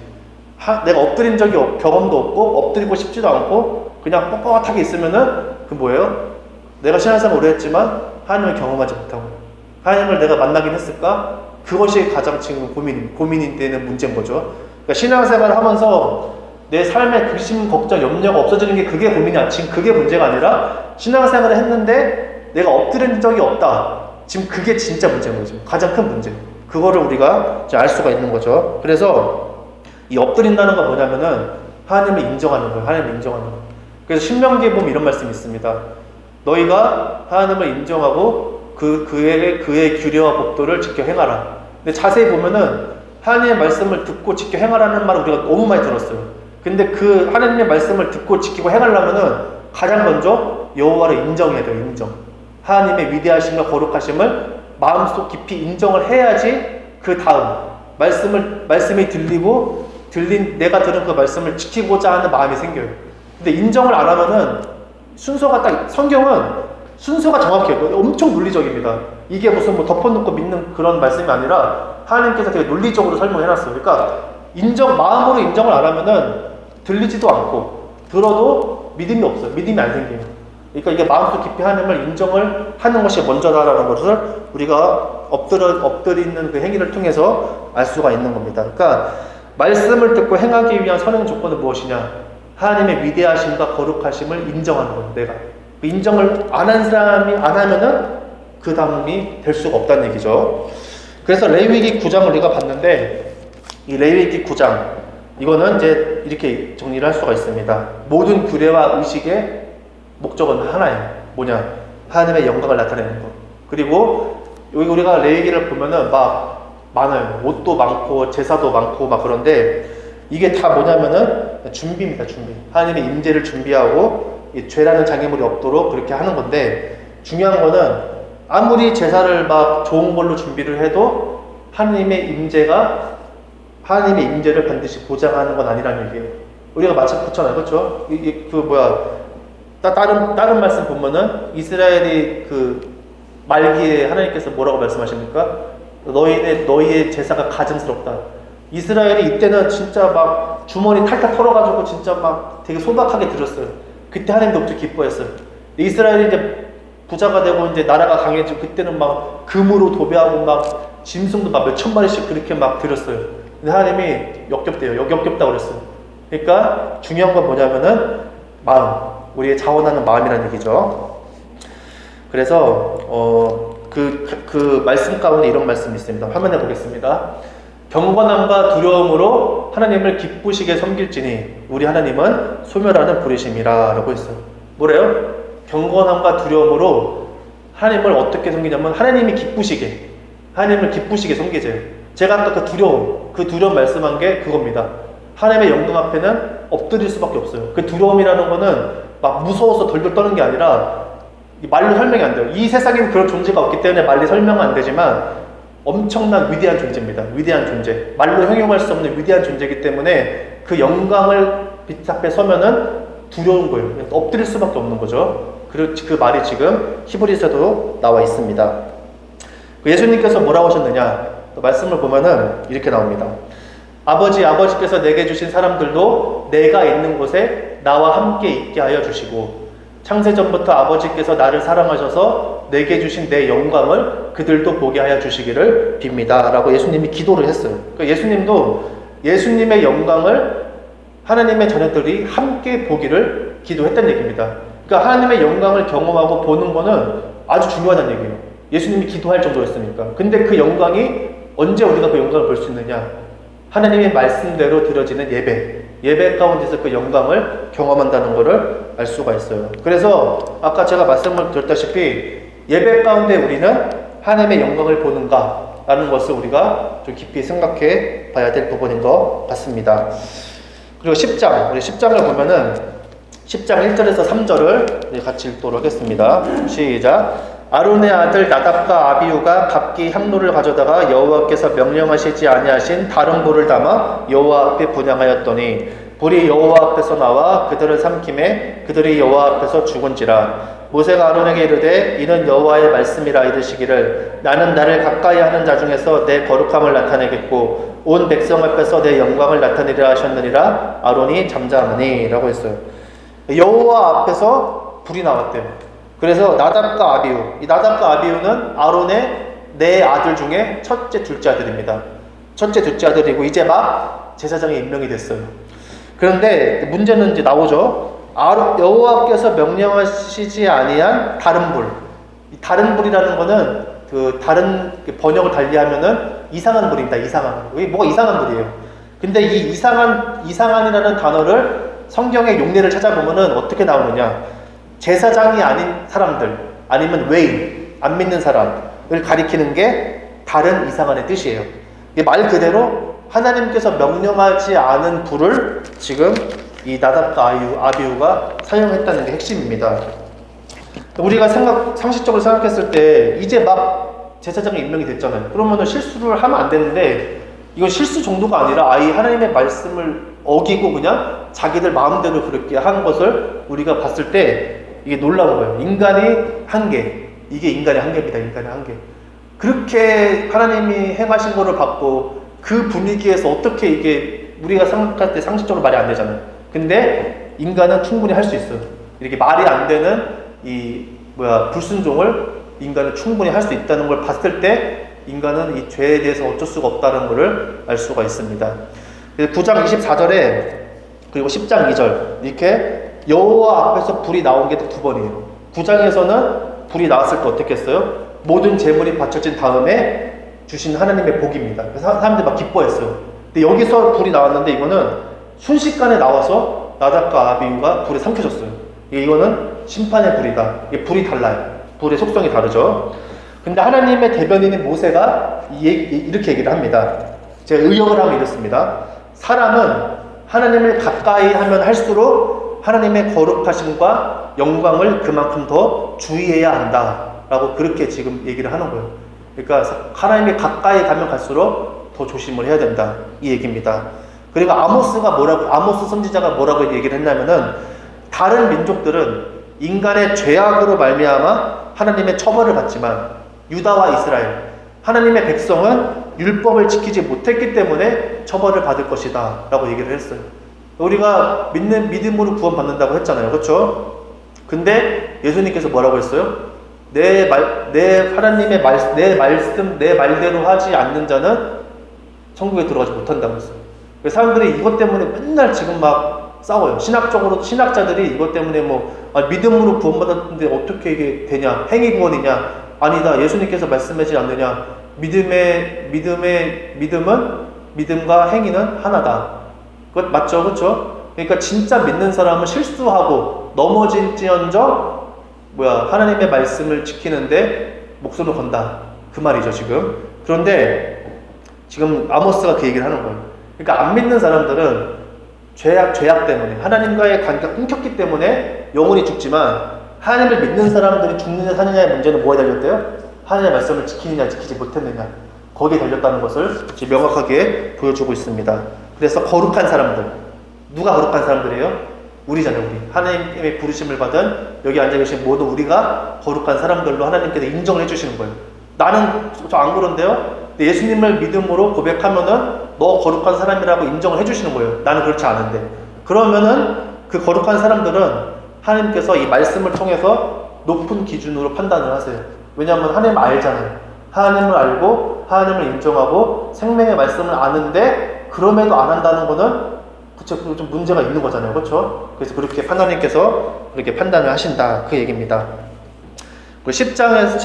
A: 내가 엎드린 적이 경험도 없고 엎드리고 싶지도 않고 그냥 뻣뻣하게 있으면은 그 뭐예요? 내가 신앙생활 오래 했지만 하나님을 경험하지 못하고 하나님을 내가 만나긴 했을까? 그것이 가장 지금 고민이 되는 문제인 거죠. 그러니까 신앙생활을 하면서 내 삶의 근심, 걱정, 염려가 없어지는 게 그게 고민이야. 지금 그게 문제가 아니라 신앙생활을 했는데 내가 엎드린 적이 없다. 지금 그게 진짜 문제인 거죠. 가장 큰 문제. 그거를 우리가 이제 알 수가 있는 거죠. 그래서 이 엎드린다는 건 뭐냐면은 하나님을 인정하는 거예요. 하나님을 인정하는 거예요. 그래서 신명기에 보면 이런 말씀이 있습니다. 너희가 하나님을 인정하고 그의 규례와 법도를 지켜 행하라. 근데 자세히 보면은 하나님의 말씀을 듣고 지켜 행하라는 말을 우리가 너무 많이 들었어요. 근데 그 하나님의 말씀을 듣고 지키고 행하려면은 가장 먼저 여호와를 인정해야 돼요. 인정. 하나님의 위대하심과 거룩하심을 마음속 깊이 인정을 해야지 그 다음 말씀이 내가 들은 그 말씀을 지키고자 하는 마음이 생겨요. 근데 인정을 안 하면은 성경은 순서가 정확해요. 엄청 논리적입니다. 이게 무슨 뭐 덮어놓고 믿는 그런 말씀이 아니라 하나님께서 되게 논리적으로 설명해 놨어요. 그러니까 마음으로 인정을 안 하면은 들리지도 않고 들어도 믿음이 없어요. 믿음이 안 생겨요. 그러니까 이게 마음속 깊이 하나님을 인정을 하는 것이 먼저다라는 것을 우리가 엎드리는 그 행위를 통해서 알 수가 있는 겁니다. 그러니까 말씀을 듣고 행하기 위한 선행 조건은 무엇이냐? 하나님의 위대하심과 거룩하심을 인정하는 거예요. 내가 그 인정을 안 한 사람이 안 하면은 그 다음이 될 수가 없다는 얘기죠. 그래서 레위기 9장을 우리가 봤는데 이 레위기 9장 이거는 이제 이렇게 정리를 할 수가 있습니다. 모든 규례와 의식의 목적은 하나예요. 뭐냐? 하나님의 영광을 나타내는 것. 그리고 여기 우리가 레위기를 보면은 막 많아요. 옷도 많고 제사도 많고 막 그런데 이게 다 뭐냐면은 준비입니다. 준비. 하나님의 임재를 준비하고 이 죄라는 장애물이 없도록 그렇게 하는 건데 중요한 거는 아무리 제사를 막 좋은 걸로 준비를 해도 하나님의 임재를 반드시 보장하는 건 아니라는 얘기예요. 우리가 마침 그렇잖아요. 그렇죠? 다른 말씀 보면은 이스라엘이 그 말기에 하나님께서 뭐라고 말씀하십니까? 너희의 제사가 가증스럽다. 이스라엘이 이때는 진짜 막 주머니 탈탈 털어가지고 진짜 막 되게 소박하게 드렸어요. 그때 하나님도 엄청 기뻐했어요. 이스라엘이 이제 부자가 되고 이제 나라가 강해지고 그때는 막 금으로 도배하고 막 짐승도 막 몇천 마리씩 그렇게 막 드렸어요. 근데 하나님이 역겹다고 그랬어요. 그러니까 중요한 건 뭐냐면은 마음, 우리의 자원하는 마음이라는 얘기죠. 그래서 그 말씀 가운데 이런 말씀이 있습니다. 화면에 보겠습니다. 경건함과 두려움으로 하나님을 기쁘시게 섬길지니 우리 하나님은 소멸하는 불이심이라 라고 했어요. 뭐래요? 경건함과 두려움으로 하나님을 어떻게 섬기냐면 하나님을 기쁘시게 섬기세요. 제가 아까 그 두려움 말씀한 게 그겁니다. 하나님의 영광 앞에는 엎드릴 수밖에 없어요. 그 두려움이라는 거는 막 무서워서 덜덜 떠는 게 아니라 말로 설명이 안 돼요. 이 세상에는 그런 존재가 없기 때문에 말로 설명은 안 되지만 엄청난 위대한 존재입니다. 위대한 존재. 말로 형용할 수 없는 위대한 존재이기 때문에 그 영광을 빛 앞에 서면은 두려운 거예요. 엎드릴 수밖에 없는 거죠. 그 말이 지금 히브리서도 나와 있습니다. 예수님께서 뭐라고 하셨느냐? 또 말씀을 보면은 이렇게 나옵니다. 아버지께서 내게 주신 사람들도 내가 있는 곳에 나와 함께 있게 하여 주시고 창세전부터 아버지께서 나를 사랑하셔서 내게 주신 내 영광을 그들도 보게 하여 주시기를 빕니다. 라고 예수님이 기도를 했어요. 그러니까 예수님도 예수님의 영광을 하나님의 자녀들이 함께 보기를 기도했다는 얘기입니다. 그러니까 하나님의 영광을 경험하고 보는 거는 아주 중요하다는 얘기예요. 예수님이 기도할 정도였으니까. 근데 그 영광이 언제 우리가 그 영광을 볼 수 있느냐? 하나님의 말씀대로 드려지는 예배 가운데서 그 영광을 경험한다는 것을 알 수가 있어요. 그래서 아까 제가 말씀을 드렸다시피 예배 가운데 우리는 하나님의 영광을 보는가? 라는 것을 우리가 좀 깊이 생각해 봐야 될 부분인 것 같습니다. 그리고 10장, 우리 10장을 보면은 10장 1절에서 3절을 같이 읽도록 하겠습니다. 시작. 아론의 아들 나답과 아비후가 각기 향로를 가져다가 여호와께서 명령하시지 아니하신 다른 불을 담아 여호와 앞에 분향하였더니 불이 여호와 앞에서 나와 그들을 삼킴에 그들이 여호와 앞에서 죽은지라. 모세가 아론에게 이르되 이는 여호와의 말씀이라 이르시기를 나는 나를 가까이 하는 자 중에서 내 거룩함을 나타내겠고 온 백성 앞에서 내 영광을 나타내리라 하셨느니라. 아론이 잠잠하니 라고 했어요. 여호와 앞에서 불이 나왔대요. 그래서 나답과 아비후, 이 나답과 아비후는 아론의 네 아들 중에 첫째, 둘째 아들입니다. 첫째, 둘째 아들이고 이제 막 제사장에 임명이 됐어요. 그런데 문제는 이제 나오죠. 여호와께서 명령하시지 아니한 다른 불. 이 다른 불이라는 거는 그 다른 번역을 달리하면은 이상한 불입니다. 이상한. 이게 뭐가 이상한 불이에요. 근데 이 이상한이라는 단어를 성경의 용례를 찾아보면은 어떻게 나오느냐? 제사장이 아닌 사람들, 아니면 외인, 안 믿는 사람을 가리키는 게 다른 이상한의 뜻이에요. 이게 말 그대로 하나님께서 명령하지 않은 불을 지금 이 나답과 아비후가 사용했다는 게 핵심입니다. 우리가 상식적으로 생각했을 때 이제 막 제사장이 임명이 됐잖아요. 그러면은 실수를 하면 안 되는데 이건 실수 정도가 아니라 아예 하나님의 말씀을 어기고 그냥 자기들 마음대로 그렇게 한 것을 우리가 봤을 때 이게 놀라운 거예요. 인간의 한계. 이게 인간의 한계입니다. 인간의 한계. 그렇게 하나님이 행하신 거를 받고 그 분위기에서 어떻게 이게 우리가 생각할 때 상식적으로 말이 안 되잖아요. 근데 인간은 충분히 할 수 있어요. 이렇게 말이 안 되는 불순종을 인간은 충분히 할 수 있다는 걸 봤을 때 인간은 이 죄에 대해서 어쩔 수가 없다는 것을 알 수가 있습니다. 9장 24절에 그리고 10장 2절 이렇게 여호와 앞에서 불이 나온 게 두 번이에요. 9장에서는 불이 나왔을 때 어떻게 했어요? 모든 재물이 바쳐진 다음에 주신 하나님의 복입니다. 그래서 사람들이 막 기뻐했어요. 근데 여기서 불이 나왔는데 이거는 순식간에 나와서 나답과 아비후가 불에 삼켜졌어요. 이거는 심판의 불이다. 이게 불이 달라요. 불의 속성이 다르죠. 근데 하나님의 대변인인 모세가 이렇게 얘기를 합니다. 제가 의역을 하면 이렇습니다. 사람은 하나님을 가까이 하면 할수록 하나님의 거룩하심과 영광을 그만큼 더 주의해야 한다라고 그렇게 지금 얘기를 하는 거예요. 그러니까 하나님이 가까이 가면 갈수록 더 조심을 해야 된다 이 얘기입니다. 그리고 아모스 선지자가 뭐라고 얘기를 했냐면은 다른 민족들은 인간의 죄악으로 말미암아 하나님의 처벌을 받지만 유다와 이스라엘 하나님의 백성은 율법을 지키지 못했기 때문에 처벌을 받을 것이다 라고 얘기를 했어요. 우리가 믿음으로 구원받는다고 했잖아요. 그렇죠? 근데 예수님께서 뭐라고 했어요? 내 말대로 하지 않는 자는 천국에 들어가지 못한다고 했어요. 사람들이 이것 때문에 맨날 지금 막 싸워요. 신학자들이 이것 때문에 믿음으로 구원받았는데 어떻게 이게 되냐? 행위 구원이냐? 아니다. 예수님께서 말씀하지 않느냐? 믿음과 행위는 하나다. 그것 맞죠? 그렇죠? 그러니까 진짜 믿는 사람은 실수하고 넘어질지언정 하나님의 말씀을 지키는데 목숨을 건다. 그 말이죠, 지금. 그런데 지금 아모스가 그 얘기를 하는 거예요. 그러니까 안 믿는 사람들은 죄악 때문에 하나님과의 관계가 끊겼기 때문에 영혼이 죽지만 하나님을 믿는 사람들이 죽느냐 사느냐의 문제는 뭐에 달렸대요? 하나님의 말씀을 지키느냐 지키지 못했느냐 거기에 달렸다는 것을 명확하게 보여주고 있습니다. 그래서 거룩한 사람들, 누가 거룩한 사람들이에요? 우리잖아요. 우리 하나님의 부르심을 받은 여기 앉아 계신 모든 우리가 거룩한 사람들로 하나님께서 인정을 해주시는 거예요. 나는 저 안 그런데요? 예수님을 믿음으로 고백하면은 너 거룩한 사람이라고 인정을 해주시는 거예요. 나는 그렇지 않은데. 그러면은 그 거룩한 사람들은 하나님께서 이 말씀을 통해서 높은 기준으로 판단을 하세요. 왜냐하면 하나님을 알잖아요. 하나님을 알고 하나님을 인정하고 생명의 말씀을 아는데 그럼에도 안 한다는 거는 좀 문제가 있는 거잖아요. 그렇죠? 그래서 그렇게 하나님께서 그렇게 판단을 하신다. 그 얘기입니다. 10장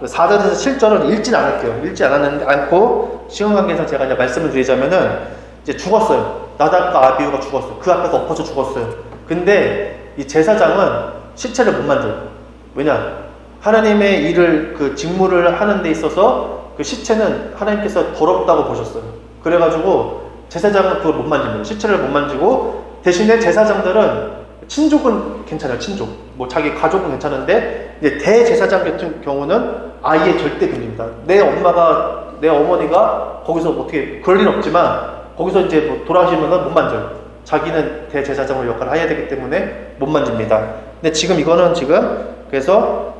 A: 4절에서 7절은 읽진 않을게요. 읽지 않고 시간 관계에서 제가 이제 말씀을 드리자면은 이제 죽었어요. 나답과 아비후가 죽었어요. 그 앞에서 엎어져 죽었어요. 근데 이 제사장은 시체를 못 만져요. 왜냐? 하나님의 일을 그 직무를 하는 데 있어서 그 시체는 하나님께서 더럽다고 보셨어요. 그래가지고 제사장은 그걸 못 만집니다. 시체를 못 만지고 대신에 제사장들은 친족은 괜찮아요. 친족. 뭐 자기 가족은 괜찮은데 이제 대제사장 같은 경우는 아예 절대 금지입니다. 내 어머니가 거기서 어떻게 그럴 일은 없지만 거기서 이제 뭐 돌아가시면은 못 만져요. 자기는 대제사장으로 역할을 해야 되기 때문에 못 만집니다. 근데 지금 이거는 그래서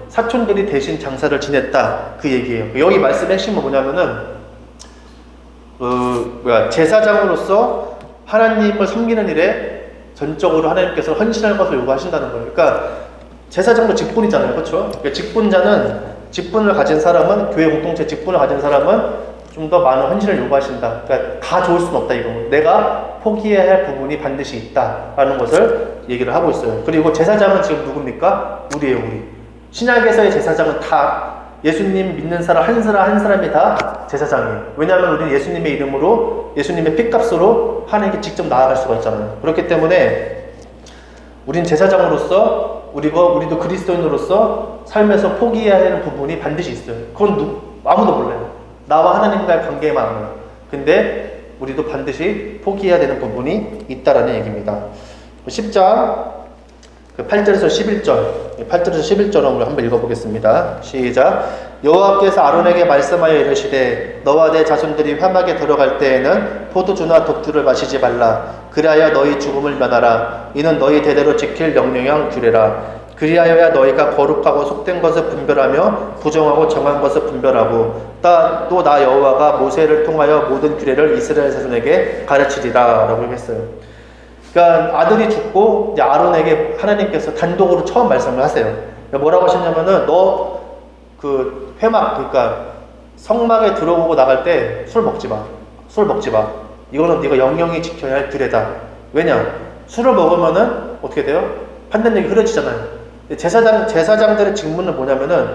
A: 사촌들이 대신 장사를 지냈다 그 얘기예요. 여기 말씀의 핵심은 뭐냐면은 제사장으로서 하나님을 섬기는 일에 전적으로 하나님께서 헌신할 것을 요구하신다는 거예요. 그러니까 제사장도 직분이잖아요. 그렇죠? 그러니까 직분을 가진 사람은 교회 공동체 직분을 가진 사람은 좀 더 많은 헌신을 요구하신다. 그러니까 다 좋을 수는 없다 이거. 내가 포기해야 할 부분이 반드시 있다라는 것을 얘기를 하고 있어요. 그리고 제사장은 지금 누굽니까? 우리예요, 우리. 신약에서의 제사장은 다 예수님 믿는 사람 한 사람이 다 제사장이에요. 왜냐하면 우리는 예수님의 이름으로 예수님의 핏값으로 하나님께 직접 나아갈 수가 있잖아요. 그렇기 때문에 우린 제사장으로서 우리도 그리스도인으로서 삶에서 포기해야 하는 부분이 반드시 있어요. 그건 아무도 몰라요. 나와 하나님과의 관계에만 알아요. 근데 우리도 반드시 포기해야 되는 부분이 있다라는 얘기입니다. 10장 8절에서 11절을 우리 한번 읽어보겠습니다. 시작. 여호와께서 아론에게 말씀하여 이르시되 너와 내 자손들이 회막에 들어갈 때에는 포도주나 독주를 마시지 말라. 그리하여 너희 죽음을 면하라. 이는 너희 대대로 지킬 명령형 규례라. 그리하여야 너희가 거룩하고 속된 것을 분별하며 부정하고 정한 것을 분별하고 또 나 여호와가 모세를 통하여 모든 규례를 이스라엘 자손에게 가르치리라 라고 했어요. 그러니까 아들이 죽고 이제 아론에게 하나님께서 단독으로 처음 말씀을 하세요. 뭐라고 하셨냐면은 너 그 회막 그러니까 성막에 들어오고 나갈 때 술 먹지 마. 이거는 네가 영영히 지켜야 할 규례다. 왜냐? 술을 먹으면은 어떻게 돼요? 판단력이 흐려지잖아요. 제사장들의 직무는 뭐냐면은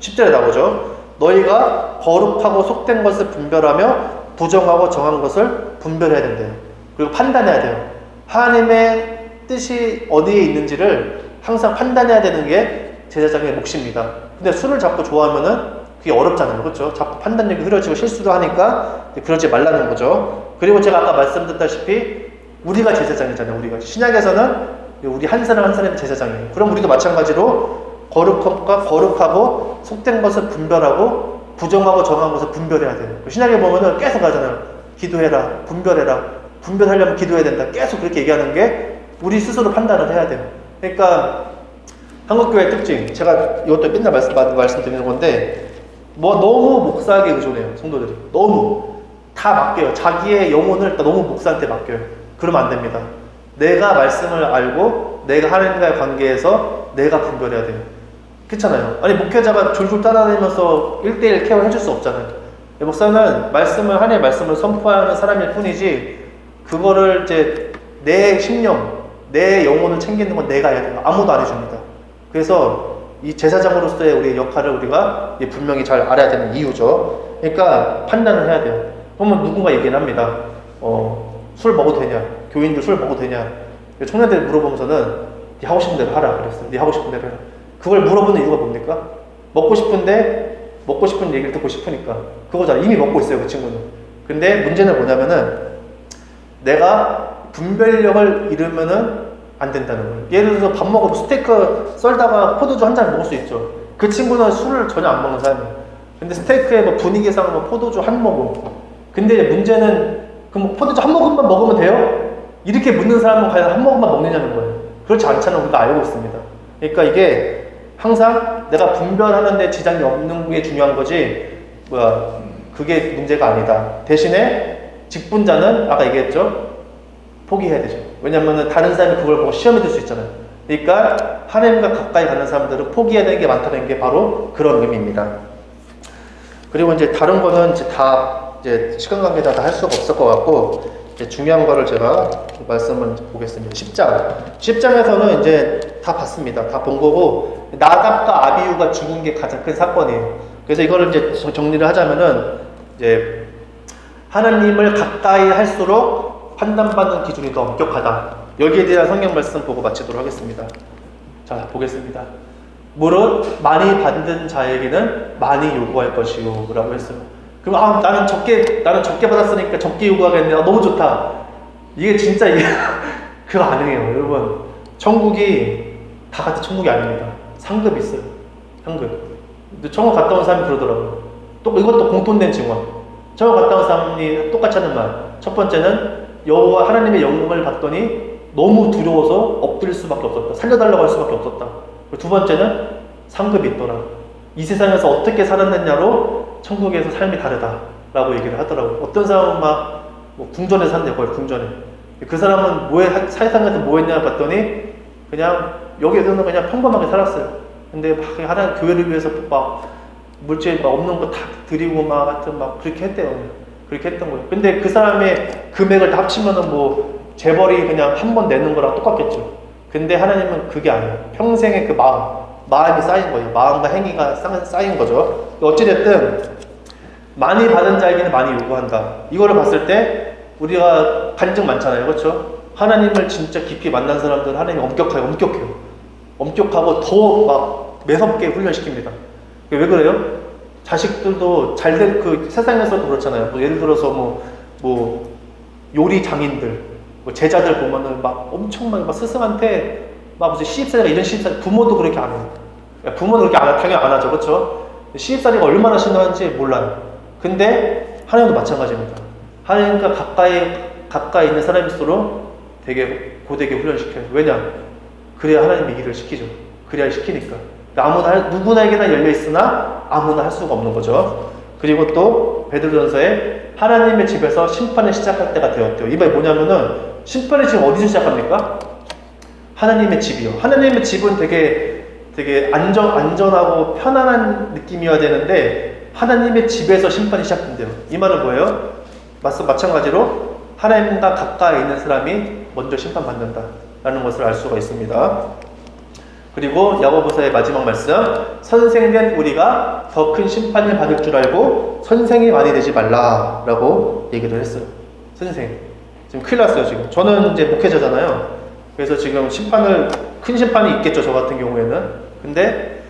A: 10절에 나오죠. 너희가 거룩하고 속된 것을 분별하며 부정하고 정한 것을 분별해야 된대요. 그리고 판단해야 돼요. 하나님의 뜻이 어디에 있는지를 항상 판단해야 되는 게 제사장의 몫입니다. 근데 술을 자꾸 좋아하면은 그게 어렵잖아요. 그렇죠? 자꾸 판단력이 흐려지고 실수도 하니까 그러지 말라는 거죠. 그리고 제가 아까 말씀드렸다시피 우리가 제사장이잖아요. 우리가 신약에서는 우리 한 사람 한 사람이 제사장이에요. 그럼 우리도 마찬가지로 거룩하고 속된 것을 분별하고 부정하고 정한 것을 분별해야 돼요. 신약에 보면은 계속 하잖아요. 기도해라, 분별하려면 기도해야 된다. 계속 그렇게 얘기하는 게 우리 스스로 판단을 해야 돼요. 그러니까 한국교회의 특징, 제가 이것도 맨날 말씀드리는 건데 너무 목사에게 의존해요. 성도들이 너무 다 맡겨요. 자기의 영혼을 너무 목사한테 맡겨요. 그러면 안 됩니다. 내가 말씀을 알고 내가 하나님과의 관계에서 내가 분별해야 돼요. 그렇잖아요. 아니 목회자가 졸졸 따라다니면서 1대1 케어 해줄 수 없잖아요. 목사는 하나님의 말씀을 선포하는 사람일 뿐이지 그거를 이제 내 심령, 내 영혼을 챙기는 건 내가 해야 돼요. 아무도 안 해줍니다. 그래서 이 제사장으로서의 우리의 역할을 우리가 분명히 잘 알아야 되는 이유죠. 그러니까 판단을 해야 돼요. 그러면 누군가 얘기를 합니다. 술 먹어도 되냐? 교인들 술 먹어도 되냐? 청년들 물어보면서는 네 하고 싶은 대로 하라 그랬어요. 네 하고 싶은 대로 해라. 그걸 물어보는 이유가 뭡니까? 먹고 싶은 얘기를 듣고 싶으니까. 그거잖아. 이미 먹고 있어요, 그 친구는. 근데 문제는 뭐냐면은 내가 분별력을 잃으면은 안 된다는 거예요. 예를 들어서 밥 먹어도 스테이크 썰다가 포도주 한 잔 먹을 수 있죠. 그 친구는 술을 전혀 안 먹는 사람이에요. 근데 스테이크에 뭐 분위기상 뭐 포도주 한 모금. 근데 문제는 그럼 포도주 한 모금만 먹으면 돼요? 이렇게 묻는 사람은 과연 한 모금만 먹느냐는 거예요. 그렇지 않잖아요. 우리가 알고 있습니다. 그러니까 이게 항상 내가 분별하는데 지장이 없는 게 중요한 거지, 그게 문제가 아니다. 대신에 직분자는 아까 얘기했죠? 포기해야 되죠. 왜냐면은 다른 사람이 그걸 보고 시험에 들 수 있잖아요. 그러니까 하나님과 가까이 가는 사람들은 포기해야 되는 게 많다는 게 바로 그런 의미입니다. 그리고 이제 다른 거는 이제 시간 관계상 다 할 수가 없을 것 같고, 이제 중요한 거를 제가 말씀을 보겠습니다. 10장에서는 이제 다 봤습니다. 다 본 거고, 나답과 아비후가 죽은 게 가장 큰 사건이에요. 그래서 이거를 이제 정리를 하자면은, 이제 하나님을 가까이 할수록 판단받는 기준이 더 엄격하다. 여기에 대한 성경 말씀 보고 마치도록 하겠습니다. 자, 보겠습니다. 무릇 많이 받은 자에게는 많이 요구할 것이요 라고 했어요. 그럼 나는 적게 받았으니까 적게 요구하겠네. 너무 좋다. 이게 진짜 그거 아니에요. 여러분, 천국이 다 같이 천국이 아닙니다. 상급이 있어요. 상급. 근데 천국 갔다 온 사람이 그러더라고요. 또 이것도 공통된 증언. 천국 갔다 온 사람이 똑같이 하는 말. 첫 번째는 여호와 하나님의 영광을 봤더니 너무 두려워서 엎드릴 수밖에 없었다. 살려달라고 할 수밖에 없었다. 두 번째는 상급이 있더라. 이 세상에서 어떻게 살았느냐로 천국에서 삶이 다르다라고 얘기를 하더라고요. 어떤 사람은 뭐 궁전에 산대요. 거의 궁전에. 그 사람은 세상에서 뭐 했냐 봤더니 그냥 여기에서는 그냥 평범하게 살았어요. 근데 막 하나님 교회를 위해서 막 물질 막 없는 거 다 드리고 하여튼 그렇게 했대요. 그렇게 했던 거예요. 근데 그 사람의 금액을 다 합치면은 뭐 재벌이 그냥 한 번 내는 거랑 똑같겠죠. 근데 하나님은 그게 아니에요. 평생의 그 마음이 쌓인 거예요. 마음과 행위가 쌓인 거죠. 어찌됐든 많이 받은 자에게는 많이 요구한다. 이거를 봤을 때 우리가 간증 많잖아요. 그렇죠? 하나님을 진짜 깊이 만난 사람들은 하나님이 엄격해요. 엄격하고 더 막 매섭게 훈련시킵니다. 왜 그래요? 자식들도 잘된 그 세상에서도 그렇잖아요. 뭐 예를 들어서 뭐 요리 장인들, 뭐 제자들 보면은 막 엄청 막 스승한테 막 무슨 시집살이가 이런 시집살이, 부모도 그렇게 안 해요. 부모는 그렇게 당연히 안 하죠. 그렇죠? 시집살이가 얼마나 심한지 몰라요. 근데 하나님도 마찬가지입니다. 하나님과 가까이 있는 사람일수록 되게 고되게 훈련시켜요. 왜냐? 그래야 하나님의 일을 시키죠. 그래야 시키니까. 누구나에게나 열려있으나 아무나 할 수가 없는 거죠. 그리고 또 베드로전서에 하나님의 집에서 심판을 시작할 때가 되었대요. 이 말이 뭐냐면은 심판이 지금 어디서 시작합니까? 하나님의 집이요. 하나님의 집은 되게 안전하고 편안한 느낌이어야 되는데 하나님의 집에서 심판이 시작된대요. 이 말은 뭐예요? 마찬가지로 하나님과 가까이 있는 사람이 먼저 심판받는다라는 것을 알 수가 있습니다. 그리고 야고보서의 마지막 말씀, 선생된 우리가 더 큰 심판을 받을 줄 알고 선생이 많이 되지 말라라고 얘기를 했어요. 선생. 지금 큰일 났어요. 지금 저는 이제 목회자잖아요. 그래서 지금 큰 심판이 있겠죠. 저 같은 경우에는. 근데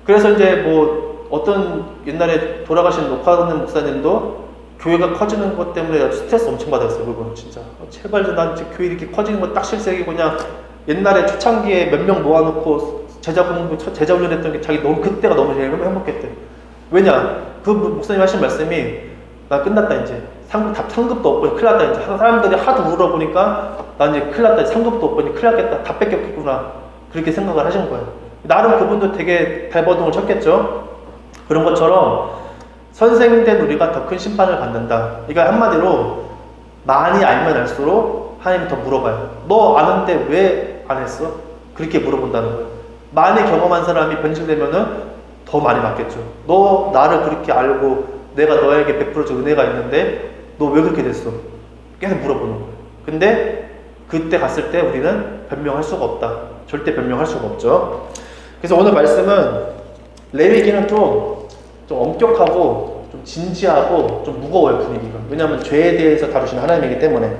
A: 그래서 이제 뭐 어떤 옛날에 돌아가신 녹화하는 목사님도 교회가 커지는 것 때문에 스트레스 엄청 받았어요. 그건 진짜 제발 난 교회 이렇게 커지는 거 딱 실색이 그냥 옛날에 초창기에 몇 명 모아놓고 제자 훈련했던 게 그때가 너무 제일 행복했대. 왜냐? 그 목사님 하신 말씀이 나 끝났다 이제. 상급도 없고 큰일 났다 이제. 사람들이 하도 울어보니까 나 이제 큰일 났다. 상급도 없고 큰일 났겠다. 다 뺏겼겠구나. 그렇게 생각을 하신 거예요. 나름 그분도 되게 발버둥을 쳤겠죠. 그런 것처럼 선생된 우리가 더 큰 심판을 받는다. 그러니까 한마디로 많이 알면 알수록 하나님이 더 물어봐요. 너 아는데 왜 안 했어? 그렇게 물어본다는 거예요. 많이 경험한 사람이 변질되면은 더 많이 받겠죠. 너 나를 그렇게 알고 내가 너에게 베풀어준 은혜가 있는데 너 왜 그렇게 됐어? 계속 물어보는 거예요. 근데 그때 갔을 때 우리는 변명할 수가 없다. 절대 변명할 수가 없죠. 그래서 오늘 말씀은 레위기는 좀 엄격하고 좀 진지하고 좀 무거워요, 분위기가. 왜냐하면 죄에 대해서 다루시는 하나님이기 때문에.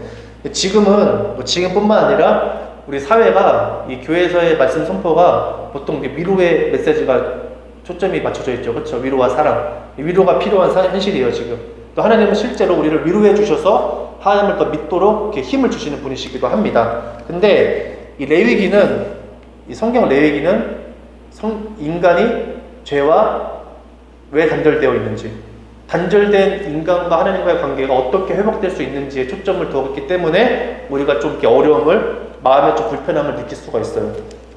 A: 지금뿐만 아니라 우리 사회가 이 교회에서의 말씀 선포가 보통 위로의 메시지가 초점이 맞춰져 있죠. 그렇죠? 위로와 사랑. 위로가 필요한 현실이에요, 지금. 또 하나님은 실제로 우리를 위로해 주셔서 하나님을 더 믿도록 이렇게 힘을 주시는 분이시기도 합니다. 근데 이 레위기는, 이 성경 레위기는 인간이 죄와 왜 단절되어 있는지, 단절된 인간과 하나님과의 관계가 어떻게 회복될 수 있는지에 초점을 두었기 때문에 우리가 좀 이렇게 어려움을, 마음에 좀 불편함을 느낄 수가 있어요.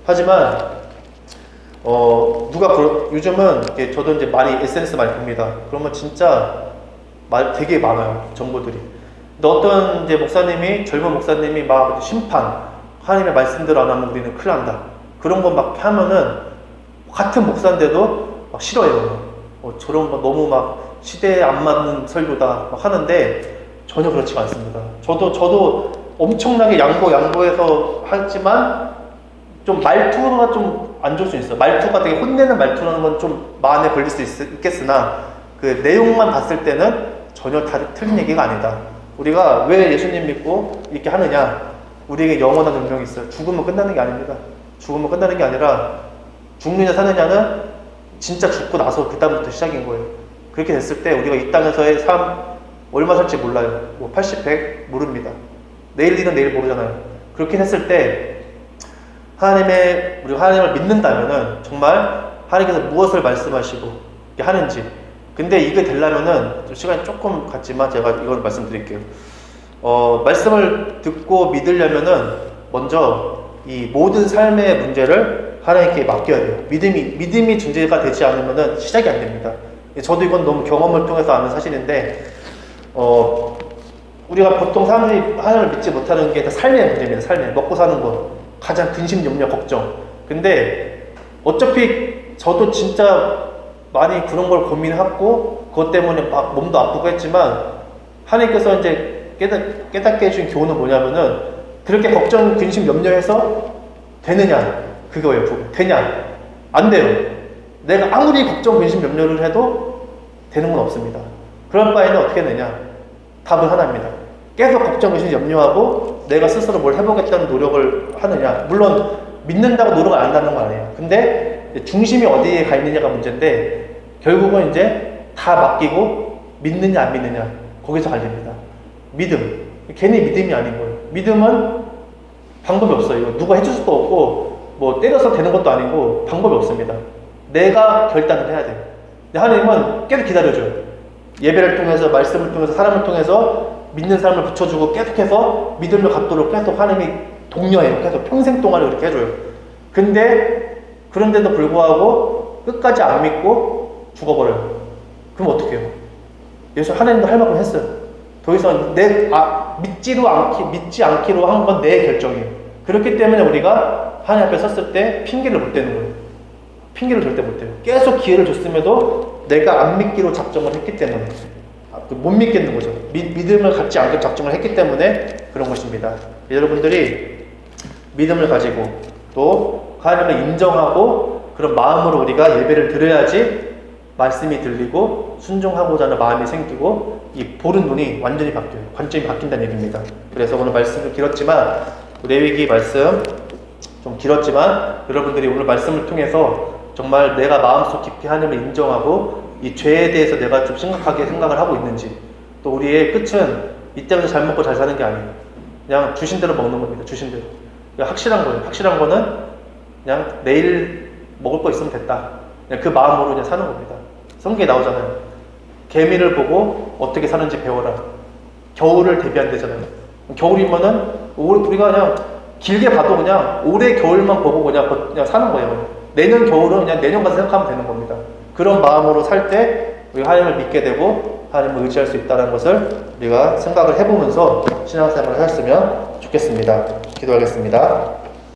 A: 하지만 요즘은 저도 이제 많이 SNS 많이 봅니다. 그러면 진짜 되게 많아요, 정보들이. 근데 어떤 이제 젊은 목사님이 막 심판, 하나님의 말씀대로 안 하면 우리는 큰일 난다, 그런 거 막 하면은 같은 목사인데도 막 싫어해요. 저런 거 너무 막 시대에 안 맞는 설교다 막 하는데 전혀 그렇지가 않습니다. 저도 엄청나게 양보해서 하지만 좀 말투가 좀 안 좋을 수 있어요. 말투가 되게 혼내는 말투라는 건 좀 마음에 걸릴 수 있겠으나 그 내용만 봤을 때는 전혀 틀린 얘기가 아니다. 우리가 왜 예수님 믿고 이렇게 하느냐? 우리에게 영원한 운명이 있어요. 죽으면 끝나는 게 아닙니다. 죽으면 끝나는 게 아니라 죽느냐 사느냐는 진짜 죽고 나서 그다음부터 시작인 거예요. 그렇게 됐을 때 우리가 이 땅에서의 삶 얼마 살지 몰라요. 80, 100 모릅니다. 내일 일은 내일 모르잖아요. 그렇게 했을 때 우리가 하나님을 믿는다면은 정말 하나님께서 무엇을 말씀하시고 하는지, 근데 이게 되려면은 좀 시간이 조금 갔지만 제가 이걸 말씀드릴게요. 말씀을 듣고 믿으려면은 먼저 이 모든 삶의 문제를 하나님께 맡겨야 돼요. 믿음이 존재가 되지 않으면은 시작이 안 됩니다. 저도 이건 너무 경험을 통해서 아는 사실인데, 우리가 보통 사람들이 하나님을 믿지 못하는 게 다 삶의 문제입니다. 삶의 먹고 사는 거, 가장 근심, 염려, 걱정. 근데 어차피 저도 진짜 많이 그런 걸 고민하고 그것 때문에 막 몸도 아프고 했지만 하나님께서 이제 깨닫게 해준 교훈은 뭐냐면은 그렇게 걱정, 근심, 염려해서 되느냐, 그거예요. 되냐? 안 돼요. 내가 아무리 걱정, 근심, 염려를 해도 되는 건 없습니다. 그럴 바에는 어떻게 되냐? 답은 하나입니다. 계속 걱정, 근심, 염려하고 내가 스스로 뭘 해보겠다는 노력을 하느냐. 물론 믿는다고 노력을 안 한다는 건 아니에요. 근데 중심이 어디에 가 있느냐가 문제인데 결국은 이제 다 맡기고 믿느냐 안 믿느냐, 거기서 갈립니다. 믿음. 괜히 믿음이 아닌 거예요. 믿음은 방법이 없어요. 이거 누가 해줄 수도 없고 뭐 때려서 되는 것도 아니고 방법이 없습니다. 내가 결단을 해야 돼요. 하나님은 계속 기다려줘요. 예배를 통해서, 말씀을 통해서, 사람을 통해서 믿는 사람을 붙여주고 계속해서 믿음을 갖도록 계속 하나님이 독려해요. 계속 평생 동안 이렇게 해줘요. 근데 그런데도 불구하고 끝까지 안 믿고 죽어버려요. 그럼 어떻게 해요? 예수 하나님도 할 만큼 했어요. 더 이상 믿지 않기로 한 건 내 결정이에요. 그렇기 때문에 우리가 하나님 앞에 섰을 때 핑계를 못 대는 거예요. 핑계를 절대 못 대요. 계속 기회를 줬음에도 내가 안 믿기로 작정을 했기 때문에, 못 믿겠는 거죠. 믿음을 갖지 않게 작정을 했기 때문에 그런 것입니다. 여러분들이 믿음을 가지고 또 하나님을 인정하고 그런 마음으로 우리가 예배를 드려야지 말씀이 들리고 순종하고자 하는 마음이 생기고 이 보는 눈이 완전히 바뀌어요. 관점이 바뀐다는 얘기입니다. 그래서 오늘 말씀은 길었지만, 레위기 말씀 좀 길었지만 여러분들이 오늘 말씀을 통해서 정말 내가 마음속 깊이 하나님을 인정하고 이 죄에 대해서 내가 좀 심각하게 생각을 하고 있는지, 또 우리의 끝은 이때부터 잘 먹고 잘 사는 게 아니에요. 그냥 주신 대로 먹는 겁니다. 주신 대로. 확실한 거예요. 확실한 거는 그냥 내일 먹을 거 있으면 됐다. 그냥 그 마음으로 그냥 사는 겁니다. 성경에 나오잖아요. 개미를 보고 어떻게 사는지 배워라. 겨울을 대비한대잖아요. 겨울이면은 우리가 그냥 길게 봐도 그냥 올해 겨울만 보고 그냥 사는 거예요. 내년 겨울은 그냥 내년 가서 생각하면 되는 겁니다. 그런 마음으로 살 때 우리가 하나님을 믿게 되고 하나님을 의지할 수 있다는 것을 우리가 생각을 해보면서 신앙생활을 하셨으면 좋겠습니다. 기도하겠습니다.